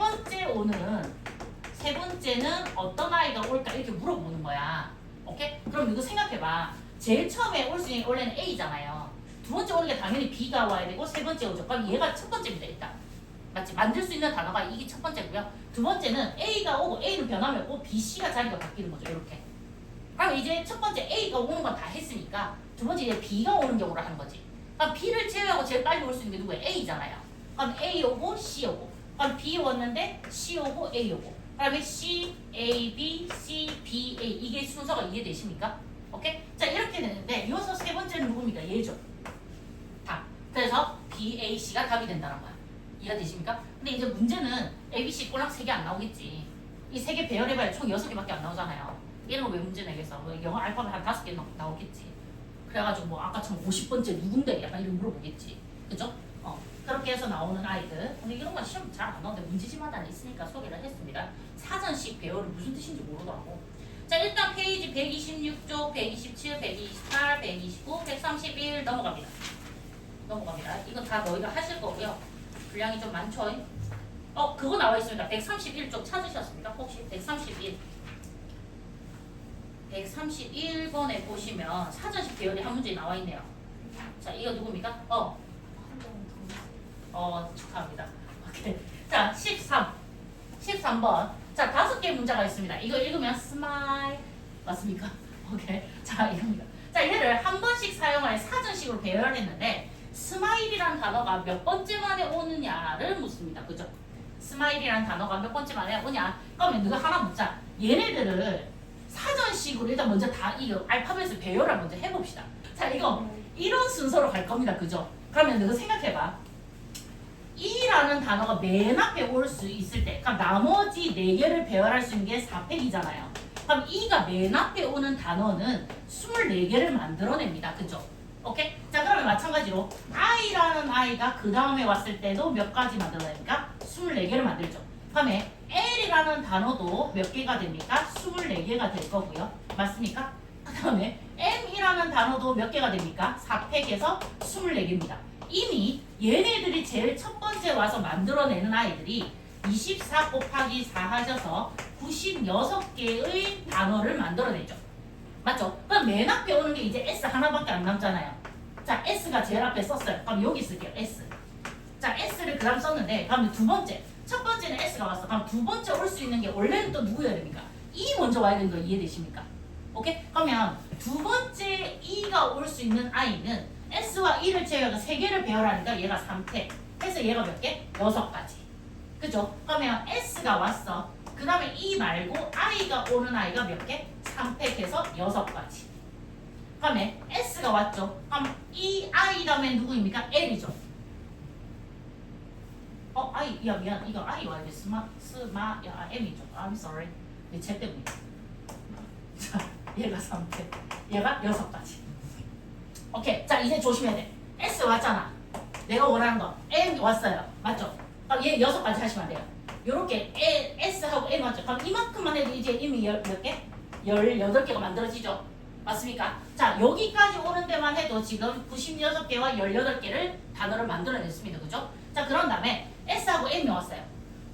번째는 어떤 아이가 올까 이렇게 물어보는 거야. 오케이? 그럼 이거 생각해봐. 제일 처음에 올 수 있는 원래는 A잖아요. 두 번째 오는 게 당연히 B가 와야 되고 세 번째 오죠. 그럼 얘가 첫 번째입니다. 일단. 맞지? 만들 수 있는 단어가 이게 첫 번째고요. 두 번째는 A가 오고 A는 변하면 오고 B, C가 자리가 바뀌는 거죠. 이렇게. 그럼 이제 첫 번째 A가 오는 건 다 했으니까 두 번째 이제 B가 오는 경우로 하는 거지. 그럼 B를 제외하고 제일 빨리 올 수 있는 게 누구예요? A잖아요. 그럼 A 오고 C 오고. 그럼 B 왔는데 C 오고 A 오고. 그다음에 C, A, B, C, B, A 이게 순서가 이해되십니까? 오케이? 자 이렇게 되는데 이어서 세 번째는 누굽니까? 얘죠. 답. 그래서 B, A, C가 답이 된다는 거야. 이해가 되십니까? 근데 이제 문제는 A, B, C 꼴랑 3개 안 나오겠지. 이 3개 배열해봐야 총 6개밖에 안 나오잖아요. 이런 거 왜 문제 내겠어? 뭐 영어 알파벳 한 5개 나오겠지. 그래가지고 뭐 아까처럼 50번째 누군데 약간 이런 물어보겠지. 그죠? 그렇게 해서 나오는 아이들. 근데 이런 건 시험 잘 안 나오는데 문제집마다 있으니까 소개를 했습니다. 사전식 배열은 무슨 뜻인지 모르더라고. 자 일단 페이지 126쪽, 127, 128, 129, 131 넘어갑니다. 이거 다 너희가 하실 거고요. 분량이 좀 많죠? 그거 나와 있습니다. 131쪽 찾으셨습니까? 혹시 131. 131번에 보시면 사전식 배열이 한 문제 나와 있네요. 자, 이거 누굽니까? 축하합니다. 오케이. 자, 13번. 자, 5개 문제가 있습니다. 이거 읽으면 스마일. 맞습니까? 오케이. 자, 이겁니다. 자, 얘를 한 번씩 사용할 사전식으로 배열을 했는데 스마일이란 단어가 몇 번째 만에 오느냐를 묻습니다. 그죠? 스마일이란 단어가 몇 번째 만에 오냐? 그러면 누가 하나 묻자. 얘네들을 사전식으로 일단 먼저 다 이 알파벳을 배열을 먼저 해봅시다. 자, 이거 이런 순서로 갈 겁니다. 그죠? 그러면 너가 생각해봐. 이라는 단어가 맨 앞에 올 수 있을 때 그럼 나머지 4개를 배열할 수 있는 게 4팩이잖아요. 그럼 이가 맨 앞에 오는 단어는 24개를 만들어냅니다. 그죠? 오케이? 자 그러면 마찬가지로 I라는 아이가 그 다음에 왔을 때도 몇 가지 만들어냅니까? 24개를 만들죠. 그다음에 L이라는 단어도 몇 개가 됩니까? 24개가 될 거고요. 맞습니까? 그 다음에 M이라는 단어도 몇 개가 됩니까? 4팩에서 24개입니다. 이미 얘네들이 제일 첫 번째 와서 만들어내는 아이들이 24 곱하기 4 하셔서 96개의 단어를 만들어내죠. 맞죠? 그럼 맨 앞에 오는 게 이제 S 하나밖에 안 남잖아요. 자, S가 제일 앞에 썼어요. 그럼 여기 쓸게요. S. 자, S를 그 다음 썼는데 그럼 두 번째. 첫 번째는 S가 왔어. 그럼 두 번째 올 수 있는 게 원래는 또 누구여야 됩니까? E 먼저 와야 되는 거 이해되십니까? 오케이? 그러면 두 번째 E가 올 수 있는 I는 S와 E를 제외하고 3개를 배열하니까 얘가 3팩. 해서 얘가 몇 개? 6가지. 그죠? 그러면 S가 왔어. 그 다음에 E 말고 I가 오는 아이가 몇 개? 3팩해서 6가지. 그다음에 S가 왔죠. 그럼 이 I 다음에 누구입니까? L이죠. I, 야 미안. 이거 I 와야 돼. M이죠. I'm sorry. 제 때문이야. 자, 얘가 3팩. 얘가 6가지. 오케이. 자, 이제 조심해야 돼. S 왔잖아. 내가 원하는 거. M 왔어요. 맞죠? 그럼 얘 6가지 하시면 돼요. 요렇게 S하고 M 왔죠. 그럼 이만큼만 해도 이제 이미 몇 개? 18개가 만들어지죠. 맞습니까? 자, 여기까지 오는 데만 해도 지금 96개와 18개를 단어를 만들어냈습니다. 그죠? 자, 그런 다음에 S하고 M이 왔어요.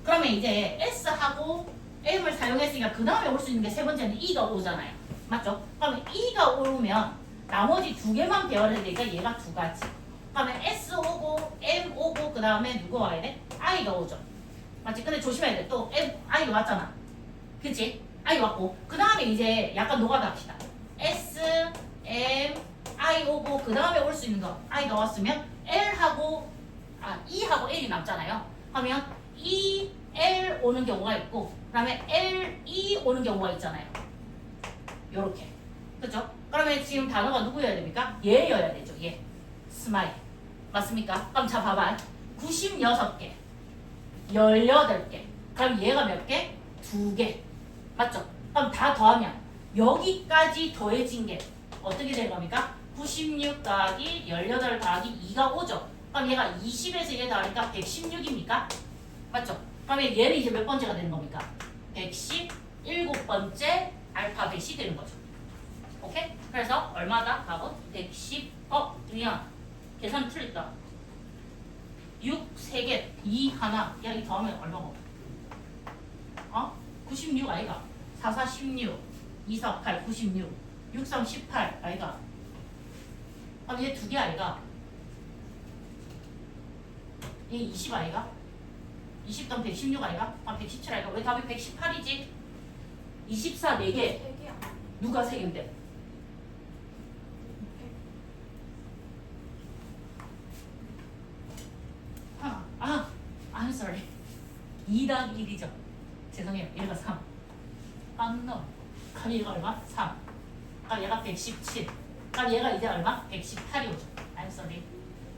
그러면 이제 S하고 M을 사용했으니까 그 다음에 올 수 있는 게 세 번째는 E가 오잖아요. 맞죠? 그러면 E가 오면 나머지 2개만 배워야 되니까 얘가 2가지. 그러면 S 오고 M 오고 그 다음에 누구 와야 돼? I가 오죠. 맞지? 근데 조심해야 돼. 또 I가 왔잖아. 그치? I 왔고 그 다음에 이제 약간 노가다 합시다. S, M, I 오고 그 다음에 올 수 있는 거 I가 왔으면 L하고 E하고 L이 남잖아요. 하면 E, L 오는 경우가 있고 그 다음에 LE 오는 경우가 있잖아요. 요렇게. 그죠? 그러면 지금 단어가 누구여야 됩니까? 얘여야 되죠. 얘. 스마일. 맞습니까? 그럼 자 봐봐. 96개 18개 그럼 얘가 몇 개? 2개. 맞죠? 그럼 다 더하면 여기까지 더해진 게 어떻게 되는 겁니까? 96 더하기 18 더하기 2가 5죠. 그럼 얘가 20에서 얘 더하니까 116입니까? 맞죠? 그러면 얘는 이제 몇 번째가 되는 겁니까? 117번째 알파벳이 되는 거죠. 오케이? 그래서 얼마다? 답은 110. 미안. 계산 틀렸다. 6 3개 2 하나. 야, 이 더하면 얼마고? 96 아이가? 4 4 16 2 4 8 96 6 3 18 아이가? 얘 2개 아이가? 얘 20 아이가? 20 더하면 116 아이가? 117 아이가? 왜 답이 118이지? 24 4개 누가 3개인데? I'm sorry. 2 더하기 1이죠. 죄송해요. 얘가 3. no. 그럼 얘가 얼마? 3. 그럼 얘가 117. 그럼 얘가 이제 얼마? 118이 오죠. I'm sorry.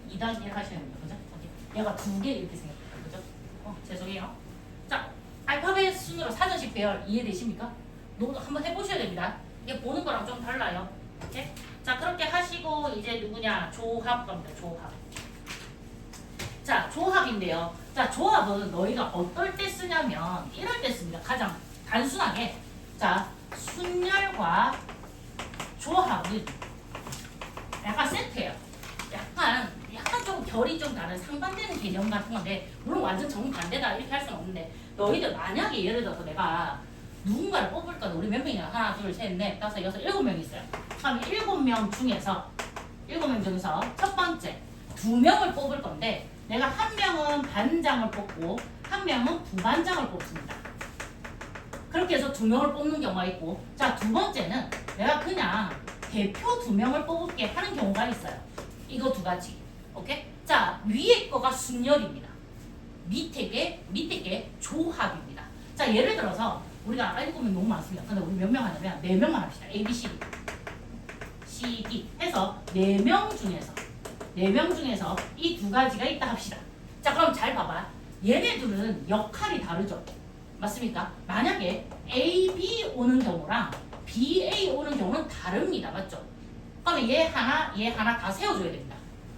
2 더하기 1 하셔야 됩니다. 그죠? 얘가 2개 이렇게 생겼다. 그죠? 죄송해요. 자, 알파벳 순으로 사전식 배열 이해되십니까? 한번 해보셔야 됩니다. 이게 보는 거랑 좀 달라요. 오케이? 자, 그렇게 하시고 이제 누구냐? 조합 겁니다. 조합. 자, 조합인데요. 자, 조합은 너희가 어떨 때 쓰냐면 이럴 때 씁니다. 가장 단순하게. 자, 순열과 조합은 약간 세트예요. 약간 좀 결이 좀 다른 상반되는 개념 같은 건데 물론 완전 정반대다 이렇게 할 수는 없는데 너희들 만약에 예를 들어서 내가 누군가를 뽑을 거는 우리 몇 명이야? 하나, 둘, 셋, 넷, 다섯, 여섯, 7명 있어요. 그럼 7명 중에서 첫 번째 2명을 뽑을 건데 내가 한 명은 반장을 뽑고 한 명은 부반장을 뽑습니다. 그렇게 해서 2명을 뽑는 경우가 있고 자, 두 번째는 내가 그냥 대표 2명을 뽑을게 하는 경우가 있어요. 이거 두 가지. 오케이? 자, 위에 거가 순열입니다. 밑에 게 조합입니다. 자, 예를 들어서 우리가 7명 너무 많습니다. 근데 우리 몇 명 하냐면 4명만 합시다. A, B, C, D. C, D 해서 4명 중에서 이 두 가지가 있다 합시다. 자, 그럼 잘 봐봐. 얘네들은 역할이 다르죠. 맞습니까? 만약에 A, B 오는 경우랑 B, A 오는 경우는 다릅니다. 맞죠? 그러면 얘 하나 다 세워줘야 됩니다.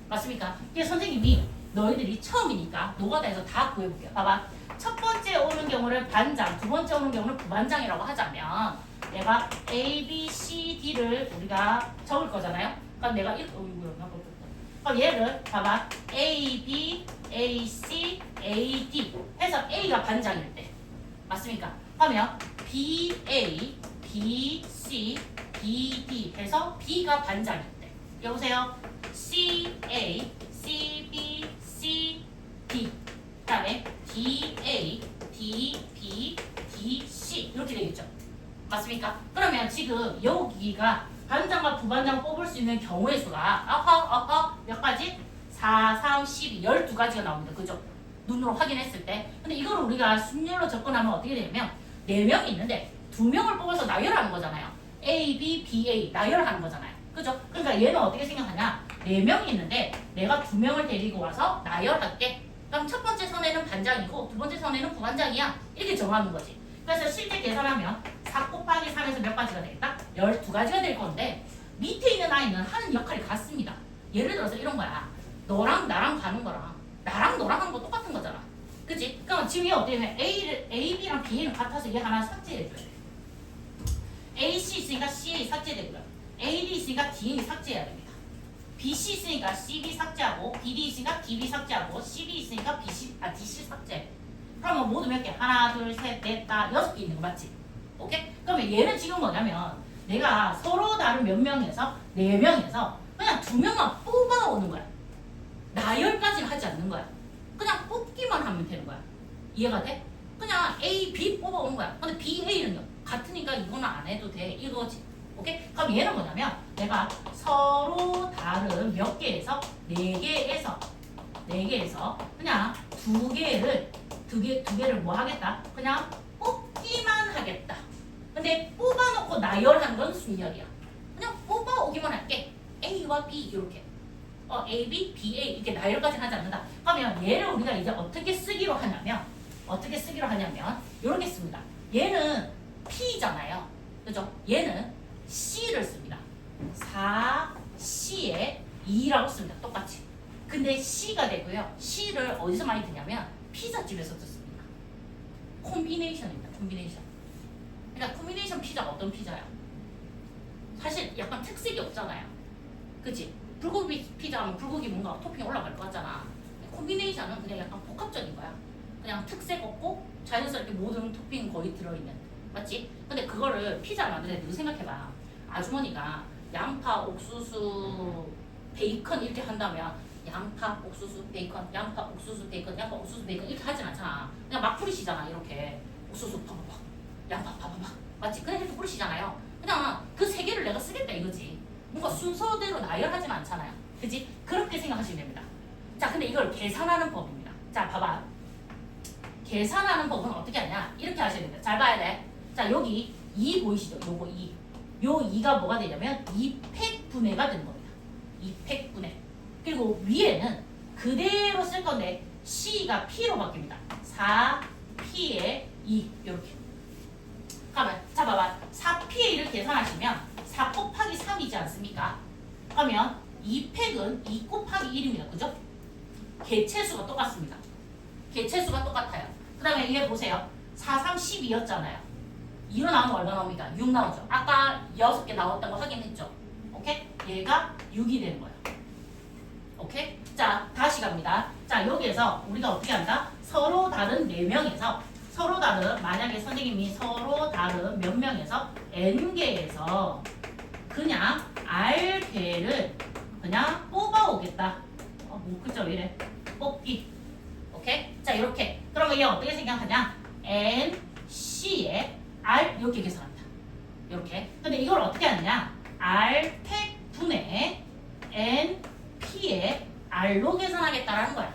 맞습니까? 이게 선생님이 너희들이 처음이니까 노가다에서 다 구해볼게요. 봐봐. 첫 번째 오는 경우를 반장, 두 번째 오는 경우는 부반장이라고 하자면 내가 A, B, C, D를 우리가 적을 거잖아요. 그럼 내가 그럼 얘를 봐봐. A, B, A, C, A, D 해서 A가 반장일 때 맞습니까? 그러면 B, A, B, C, B, D 해서 B가 반장일 때 여보세요? C, A, C, B, C, D 그 다음에 D, A, D, B, D, C 이렇게 되겠죠? 맞습니까? 그러면 지금 여기가 반장과 부반장 뽑을 수 있는 경우의 수가 몇 가지? 4, 3, 12, 12가지가 나옵니다. 그죠? 눈으로 확인했을 때. 근데 이걸 우리가 순열로 접근하면 어떻게 되냐면 4명이 있는데 2명을 뽑아서 나열하는 거잖아요. A, B, B, A 나열하는 거잖아요. 그죠? 그러니까 얘는 어떻게 생각하냐? 4명이 있는데 내가 2명을 데리고 와서 나열할게. 그럼 첫 번째 선에는 반장이고 두 번째 선에는 부반장이야. 이렇게 정하는 거지. 그래서 실제 계산하면 4 곱하기 3에서 몇 가지가 되겠다? 12가지가 될 건데 밑에 있는 아이는 하는 역할이 같습니다. 예를 들어서 이런 거야. 너랑 나랑 가는 거랑 나랑 너랑 하는 거 똑같은 거잖아. 그치? 그럼 지금 얘 어떻게 되면 A, B랑 B는 같아서 얘 하나 삭제해줘야 돼. A, C 있으니까 C, A 삭제되고요. A, D 있으니까 D, A 삭제해야 됩니다. B, C 있으니까 C, B 삭제하고 D, D 있으니까 D, B 삭제하고 C, B 있으니까 D, C 삭제. 그러면 모두 몇 개? 하나, 둘, 셋, 넷, 다 6개 있는 거 맞지? 오케이? 그러면 얘는 지금 뭐냐면 내가 서로 다른 몇 명에서 4명에서 그냥 2명만 뽑아오는 거야. 나열까지는 하지 않는 거야. 그냥 뽑기만 하면 되는 거야. 이해가 돼? 그냥 A, B 뽑아오는 거야. 근데 B, A는요? 같으니까 이거는 안 해도 돼. 이거지. 오케이? 그럼 얘는 뭐냐면 내가 서로 다른 몇 개에서 4개에서 그냥 2개를 두 개를 뭐 하겠다? 그냥 뽑기만 하겠다. 근데 뽑아놓고 나열하는 건 순열이야. 그냥 뽑아오기만 할게. A와 B 이렇게. A, B, B, A 이렇게 나열까지 하지 않는다. 그러면 얘를 우리가 이제 어떻게 쓰기로 하냐면 이렇게 씁니다. 얘는 P잖아요. 그죠? 얘는 C를 씁니다. 4C에 2라고 씁니다. 똑같이. 근데 C가 되고요. C를 어디서 많이 드냐면 피자집에서 듣습니다. 콤비네이션입니다. 콤비네이션. 그러니까 콤비네이션 피자가 어떤 피자야? 사실 약간 특색이 없잖아요. 그치? 불고기 피자 하면 불고기 뭔가 토핑 올라갈 것 같잖아. 콤비네이션은 그냥 약간 복합적인 거야. 그냥 특색 없고 자연스럽게 모든 토핑 거의 들어있는. 맞지? 근데 그거를 피자를 만들 때 너 생각해봐. 아주머니가 양파, 옥수수, 베이컨 이렇게 한다면 양파, 옥수수, 베이컨, 양파, 옥수수, 베이컨, 양파, 옥수수, 베이컨 이렇게 하진 않잖아. 그냥 막 뿌리시잖아. 이렇게 옥수수 파파파, 양파 파파파. 맞지? 그냥 이렇게 뿌리시잖아요. 그냥 그 세 개를 내가 쓰겠다 이거지. 뭔가 순서대로 나열하진 않잖아요. 그치? 그렇게 생각하시면 됩니다. 자, 근데 이걸 계산하는 법입니다. 자, 봐봐. 계산하는 법은 어떻게 하냐? 이렇게 하셔야 됩니다. 잘 봐야 돼. 자, 여기 2 보이시죠? 요거 2. 요 2가 뭐가 되냐면 2팩 분해가 되는 겁니다. 2팩 분해. 그리고 위에는 그대로 쓸 건데 C가 P로 바뀝니다. 4P에 2 이렇게. 그러면 자 봐봐. 4P에 2를 계산하시면 4 곱하기 3이지 않습니까? 그러면 2팩은 2 곱하기 1입니다. 그죠? 개체수가 똑같습니다. 개체수가 똑같아요. 그 다음에 얘 보세요. 4, 3, 12였잖아요. 2로 나오면 얼마 나옵니까? 6 나오죠. 아까 6개 나왔던 거 확인했죠? 오케이? 얘가 6이 되는 거예요. 오케이? 자, 다시 갑니다. 자, 여기에서 우리가 어떻게 한다? 서로 다른 4명에서 서로 다른 만약에 선생님이 서로 다른 몇 명에서 n개에서 그냥 r개를 그냥 뽑아오겠다. 뭐 그죠? 이래. 뽑기. 오케이? 자, 이렇게. 그러면 얘 어떻게 생각하냐? n, c에 r 이렇게 계산한다. 이렇게. 근데 이걸 어떻게 하느냐? r 팩 분의 n, p에 r로 계산하겠다라는 거야.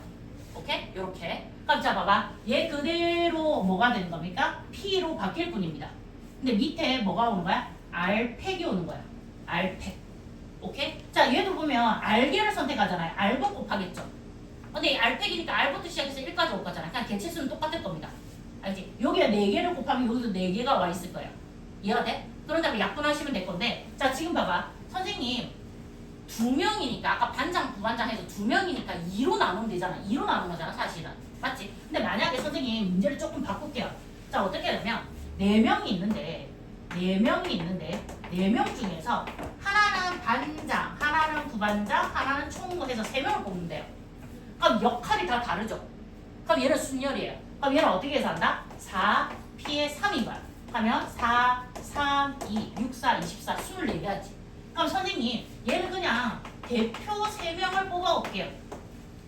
오케이? 이렇게. 그럼 자 봐봐. 얘 그대로 뭐가 되는 겁니까? p로 바뀔 뿐입니다. 근데 밑에 뭐가 오는 거야? r팩이 오는 거야. r팩. 오케이? 자, 얘도 보면 r개를 선택하잖아요. r번 곱하겠죠. 근데 r팩이니까 r부터 시작해서 1까지 올 거잖아. 그냥 개체수는 똑같을 겁니다. 알지? 여기에 4개를 곱하면 여기도 4개가 와 있을 거예요. 이해가 돼? 그런 다음에 약분하시면 될 건데, 자, 지금 봐봐. 선생님, 2명이니까, 아까 반장, 부반장 해서 2명이니까 2로 나누면 되잖아. 2로 나누는 거잖아, 사실은. 맞지? 근데 만약에 선생님 문제를 조금 바꿀게요. 자, 어떻게 하냐면, 4명이 있는데, 4명 중에서 하나는 반장, 하나는 부반장, 하나는 총무 해서 3명을 뽑는데요. 그럼 역할이 다 다르죠? 그럼 얘는 순열이에요. 그럼 얘는 어떻게 해서 한다? 4, P에 3인 거야. 그러면 4, 3, 2, 6, 4, 24, 24개 하지. 그럼 선생님, 얘는 그냥 대표 3명을 뽑아올게요.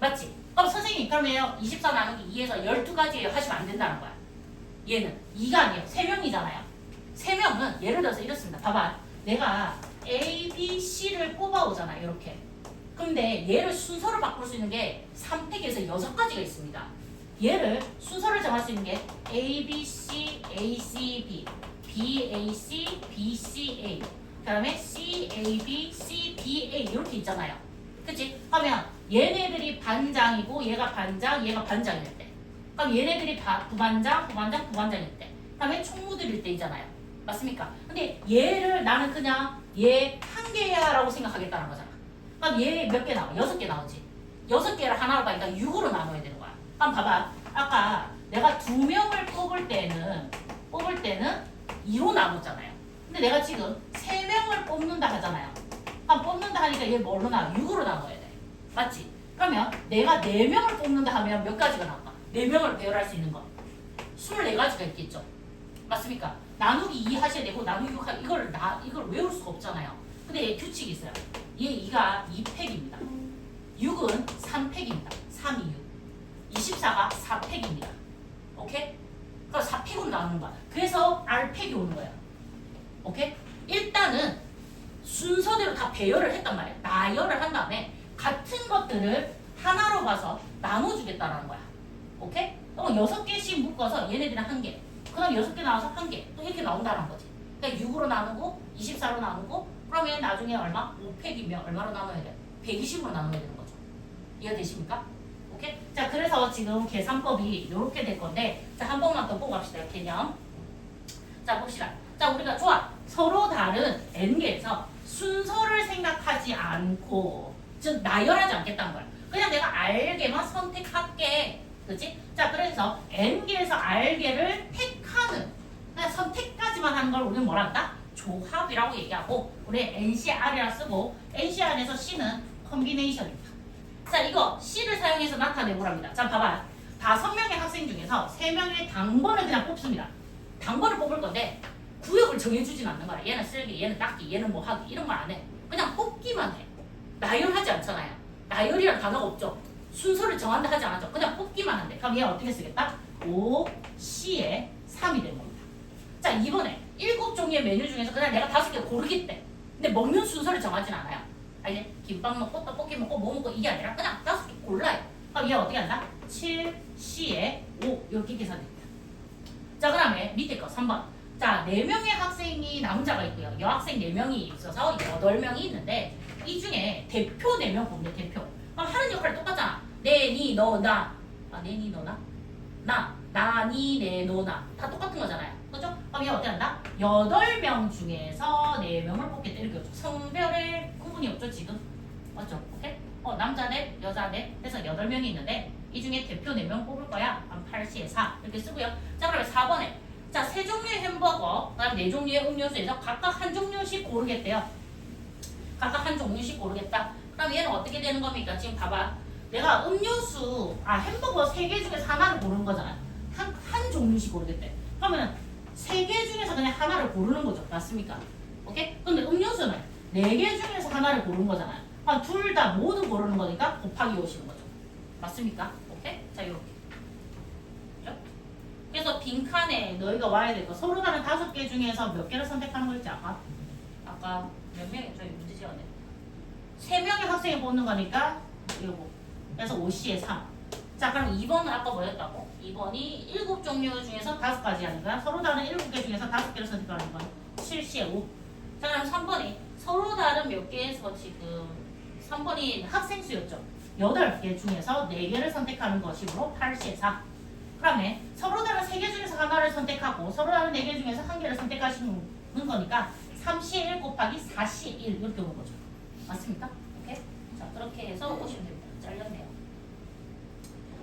맞지? 그럼 선생님, 그러면 24 나누기 2에서 12가지 하시면 안 된다는 거야. 얘는 2가 아니에요. 3명이잖아요. 3명은 예를 들어서 이렇습니다. 봐봐. 내가 A, B, C를 뽑아오잖아. 이렇게. 근데 얘를 순서를 바꿀 수 있는 게 3팩에서 6가지가 있습니다. 얘를 순서를 정할 수 있는 게 A, B, C, A, C, B, B, A, C, B, C, A 그 다음에 C, A, B, C, B, A 이렇게 있잖아요. 그치? 그러면 얘네들이 반장이고 얘가 반장, 얘가 반장일 때 그럼 얘네들이 부반장, 부반장일 때 그 다음에 총무들일 때이잖아요. 맞습니까? 근데 얘를 나는 그냥 얘 한 개야 라고 생각하겠다는 거잖아. 그럼 얘 몇 개 나와? 6개 나오지. 6개를 하나로 가니까 6으로 나눠야 되는 거야. 그럼 봐봐. 아까 내가 2명을 뽑을 때는 2로 나눴잖아요. 근데 내가 지금 3명을 뽑는다 하잖아요. 그럼 뽑는다 하니까 얘 뭘로 나눠? 6으로 나눠야 돼. 맞지? 그러면 내가 4명을 뽑는다 하면 몇 가지가 나올까? 4명을 배열할 수 있는 거. 24가지가 있겠죠. 맞습니까? 나누기 2 하셔야 되고 나누기 6 이걸 외울 수가 없잖아요. 근데 얘 규칙이 있어요. 얘 2가 2팩입니다. 6은 3팩입니다. 3, 2, 6. 24가 4팩입니다. 오케이? 그러니까 4팩으로 나누는 거야. 그래서 R팩이 오는 거야. 오케이? 일단은 순서대로 다 배열을 했단 말이야. 나열을 한 다음에 같은 것들을 하나로 봐서 나눠주겠다는 거야. 오케이? 여섯 개씩 묶어서 얘네들은 한 개. 그 다음 6개 나와서 한 개. 또 이렇게 나온다는 거지. 그러니까 6으로 나누고 24로 나누고 그러면 나중에 얼마? 5팩이면 얼마로 나눠야 돼? 120으로 나눠야 되는 거죠. 이해되십니까? 오케이? 자, 그래서 지금 계산법이 이렇게 될 건데 자, 한 번만 더 보고 갑시다. 개념. 자, 봅시다. 자, 우리가 좋아. 서로 다른 n개에서 순서를 생각하지 않고 즉 나열하지 않겠다는 거야. 그냥 내가 R개만 선택할게. 그치? 자, 그래서 n개에서 R개를 택하는 그냥 선택까지만 하는 걸 우리는 뭐라 한다? 조합이라고 얘기하고 우리 NCR이라 쓰고 NCR에서 C는 컨비네이션입니다. 자, 이거 C를 사용해서 나타내보랍니다. 자, 봐봐. 5명의 학생 중에서 3명의 당번을 그냥 뽑습니다. 당번을 뽑을 건데 구역을 정해주진 않는 거야. 얘는 쓸기, 얘는 닦기, 얘는 뭐 하기 이런 거 안 해. 그냥 뽑기만 해. 나열하지 않잖아요. 나열이란 단어가 없죠. 순서를 정한다 하지 않았죠. 그냥 뽑기만 한대. 그럼 얘 어떻게 쓰겠다? 5, C에 3이 되는 겁니다. 자, 이번에 7종류의 메뉴 중에서 그냥 내가 5개 고르겠대. 근데 먹는 순서를 정하진 않아요. 알지? 김밥 먹고 떡볶이 먹고 뭐 먹고 이게 아니라 그냥 5개 골라요. 그럼 얘 어떻게 한다? 7, C에 5 이렇게 계산됩니다. 자, 그 다음에 밑에 거 3번. 자, 4명의 학생이 남자가 있고요. 여학생 4명이 있어서 8명이 있는데 이 중에 대표 4명 보면 대표. 그럼 하는 역할이 똑같잖아. 내, 니, 너, 나. 아, 내, 니, 너, 나? 나, 니, 내, 너, 나. 다 똑같은 거잖아요. 그죠? 그럼 얘 어떻게 한다? 8명 중에서 4명을 뽑겠다. 이렇게 없죠. 성별의 구분이 없죠, 지금. 맞죠? 오케이? 남자 넷, 여자 넷 해서 8명이 있는데 이 중에 대표 4명 뽑을 거야. 그럼 8C에 4 이렇게 쓰고요. 자, 그러면 4번에 자, 3종류의 햄버거, 그다음 4종류의 음료수에서 각각 한 종류씩 고르겠대요. 각각 한 종류씩 고르겠다. 그럼 얘는 어떻게 되는 겁니까? 지금 봐봐. 내가 햄버거 3개 중에서 하나를 고르는 거잖아. 한 종류씩 고르겠대. 그러면 3개 중에서 그냥 하나를 고르는 거죠. 맞습니까? 오케이? 근데 음료수는 4개 중에서 하나를 고르는 거잖아요. 그럼 둘 다 모두 고르는 거니까 곱하기 5시는 거죠. 맞습니까? 오케이? 자, 요렇게. 그죠? 그래서 빈칸에 너희가 와야 될 거 서로 다른 5개 중에서 몇 개를 선택하는 거 있지? 아까 몇 명이 저희 문제 지었네. 3명의 학생이 뽑는 거니까 요거. 그래서 5C에 3. 자, 그럼 2번은 아까 뭐였다고? 2번이 7종류 중에서 5가지 하니까 서로 다른 7개 중에서 5개를 선택하는 건 7C에 5. 자, 그럼 3번이 서로 다른 몇 개에서 지금 3번이 학생 수였죠. 8개 중에서 4개를 선택하는 것이므로 8C에 4. 그 다음에 서로 다른 3개 중에서 하나를 선택하고 서로 다른 4개 중에서 1개를 선택하시는 거니까 3C에 1 곱하기 4C에 1 이렇게 오는 거죠. 맞습니까? 오케이? 자, 그렇게 해서 오시면 됩니다. 잘렸네요.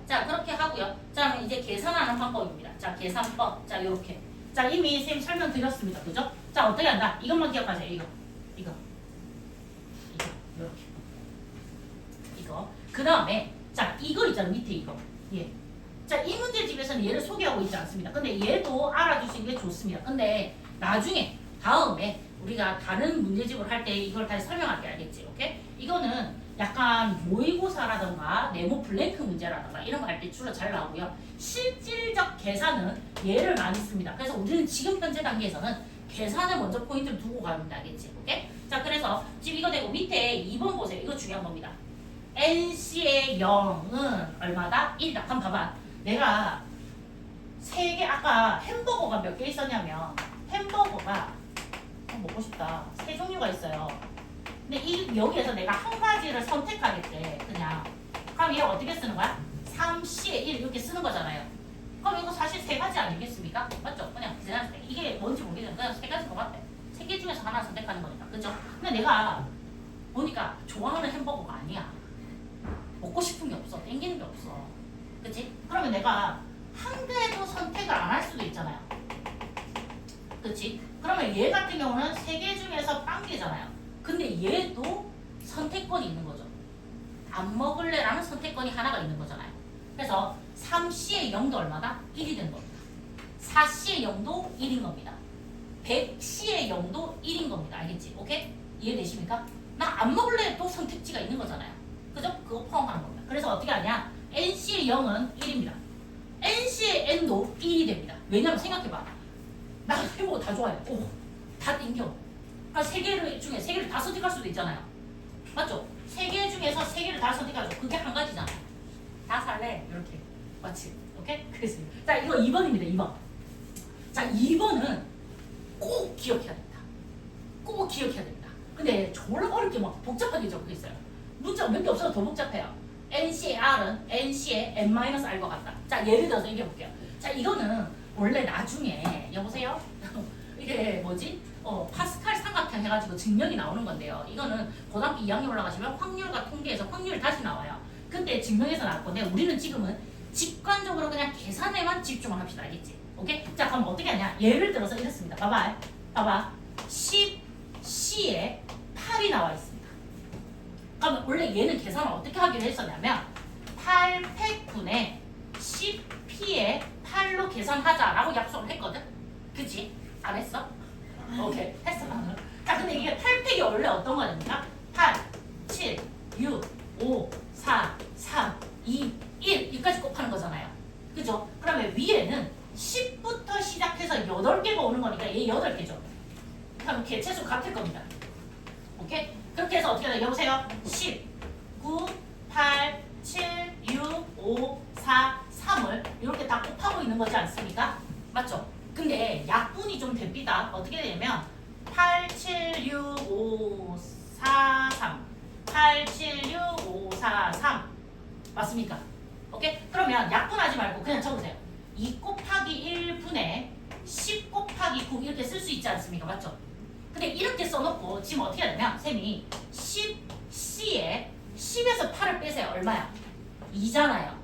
자, 그렇게 하고요. 자, 그럼 이제 계산하는 방법입니다. 자, 계산법. 자, 요렇게. 자, 이미 선생님 설명드렸습니다. 그죠? 자, 어떻게 한다? 이것만 기억하세요. 이거. 요렇게. 이거. 그 다음에, 자, 이거 있잖아. 밑에 이거. 예. 자, 이 문제집에서는 얘를 소개하고 있지 않습니다. 근데 얘도 알아두시는 게 좋습니다. 근데 나중에, 다음에 우리가 다른 문제집을 할 때 이걸 다시 설명할게. 알겠지? 오케이? 이거는 약간 모의고사라던가 네모 블랭크 문제라던가 이런 거 할 때 주로 잘 나오고요. 실질적 계산은 얘를 많이 씁니다. 그래서 우리는 지금 현재 단계에서는 계산을 먼저 포인트를 두고 가면 알겠지? 오케이? 자, 그래서 지금 이거 되고 밑에 2번 보세요. 이거 중요한 겁니다. NC의 0은 얼마다? 1이다. 한번 봐봐. 내가 3개 아까 햄버거가 몇 개 있었냐면 햄버거가 먹고 싶다. 3종류가 있어요. 근데 여기에서 내가 한 가지를 선택하겠대. 그냥. 그럼 얘 어떻게 쓰는 거야? 3C에 1 이렇게 쓰는 거잖아요. 그럼 이거 사실 3가지 아니겠습니까? 맞죠? 그냥 이게 뭔지 모르겠는데 그냥 3가지인 것 같아. 3개 중에서 하나 선택하는 거니까. 그죠? 근데 내가 보니까 좋아하는 햄버거가 아니야. 먹고 싶은 게 없어. 땡기는 게 없어. 그치? 그러면 내가 한 개도 선택을 안 할 수도 있잖아요. 그치? 그러면 얘 같은 경우는 3개 중에서 딴 개잖아요. 근데 얘도 선택권이 있는 거죠. 안 먹을래라는 선택권이 하나가 있는 거잖아요. 그래서 3C의 0도 얼마다? 1이 된 겁니다. 4C의 0도 1인 겁니다. 100C의 0도 1인 겁니다. 알겠지? 오케이? 이해되십니까? 나 안 먹을래 또 선택지가 있는 거잖아요. 그죠? 그거 포함하는 겁니다. 그래서 어떻게 하냐? NC의 0은 1입니다. NC의 N도 1이 됩니다. 왜냐면 생각해봐. 나 햄버거 다 좋아해. 오, 다 땡겨. 그러니까 3개 중에 3개를 다 선택할 수도 있잖아요. 맞죠? 3개 중에서 3개를 다 선택하죠. 그게 한 가지잖아요. 다 살래. 이렇게. 맞지? 오케이? 그래서 자 이거 2번입니다. 2번. 자 2번은 꼭 기억해야 됩니다. 꼭 기억해야 됩니다. 근데 졸라 어렵게 막 복잡하게 적혀 있어요. 문자가 몇 개 없어서 더 복잡해요. NC의 R은 NC의 N-R과 같다. 자 예를 들어서 얘기해볼게요. 자 이거는 원래 나중에 여보세요? 이게 뭐지? 파스칼 삼각형 해가지고 증명이 나오는 건데요. 이거는 고등학교 2학년 올라가시면 확률과 통계에서 확률이 다시 나와요. 그때 증명해서 나올 건데 우리는 지금은 직관적으로 그냥 계산에만 집중을 합시다. 알겠지? 오케이? 자 그럼 어떻게 하냐? 예를 들어서 이렇습니다. 봐봐. 10C에 8이 나와 있습니다. 그러면 원래 얘는 계산을 어떻게 하기로 했었냐면 8팩분의 10P에 8로 계산하자라고 약속을 했거든? 그치? 안 했어? 오케이 했어. 자 근데 이게 8팩이 원래 어떤 거냐면 8, 7, 6, 5, 4, 3, 2, 1 여기까지 곱하는 거잖아요. 그죠? 그러면 위에는 10부터 시작해서 8개가 오는 거니까 얘 8개죠. 그럼 개체수 같을 겁니다. 오케이? 그렇게 해서 어떻게 해요? 여보세요? 10, 9, 8, 7, 6, 5, 4, 3을 이렇게 다 곱하고 있는 거지 않습니까? 맞죠? 근데 약분이 좀 됩니다. 어떻게 되냐면 8, 7, 6, 5, 4, 3 8, 7, 6, 5, 4, 3 맞습니까? 오케이? 그러면 약분하지 말고 그냥 적으세요. 2 곱하기 1분의 10 곱하기 9 이렇게 쓸 수 있지 않습니까? 맞죠? 근데 이렇게 써놓고 지금 어떻게 하냐면 쌤이 10C에 10에서 8을 빼세요. 얼마야? 2잖아요.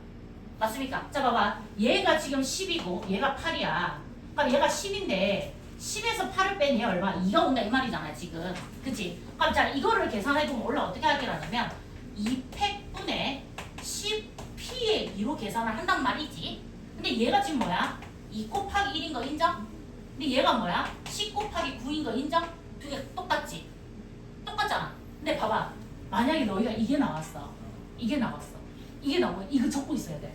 맞습니까? 자 봐봐. 얘가 지금 10이고 얘가 8이야. 그럼 얘가 10인데 10에서 8을 빼니 얼마? 2가 온다 이 말이잖아 지금. 그치? 그럼 자 이거를 계산해보면 원래 어떻게 하기로 하냐면 2팩분의 10P의 2로 계산을 한단 말이지. 근데 얘가 지금 뭐야? 2 곱하기 1인 거 인정? 근데 얘가 뭐야? 10 곱하기 9인 거 인정? 두 개 똑같지? 똑같잖아. 근데 봐봐. 만약에 너희가 이게 나왔어. 이게 나오면 이거 적고 있어야 돼.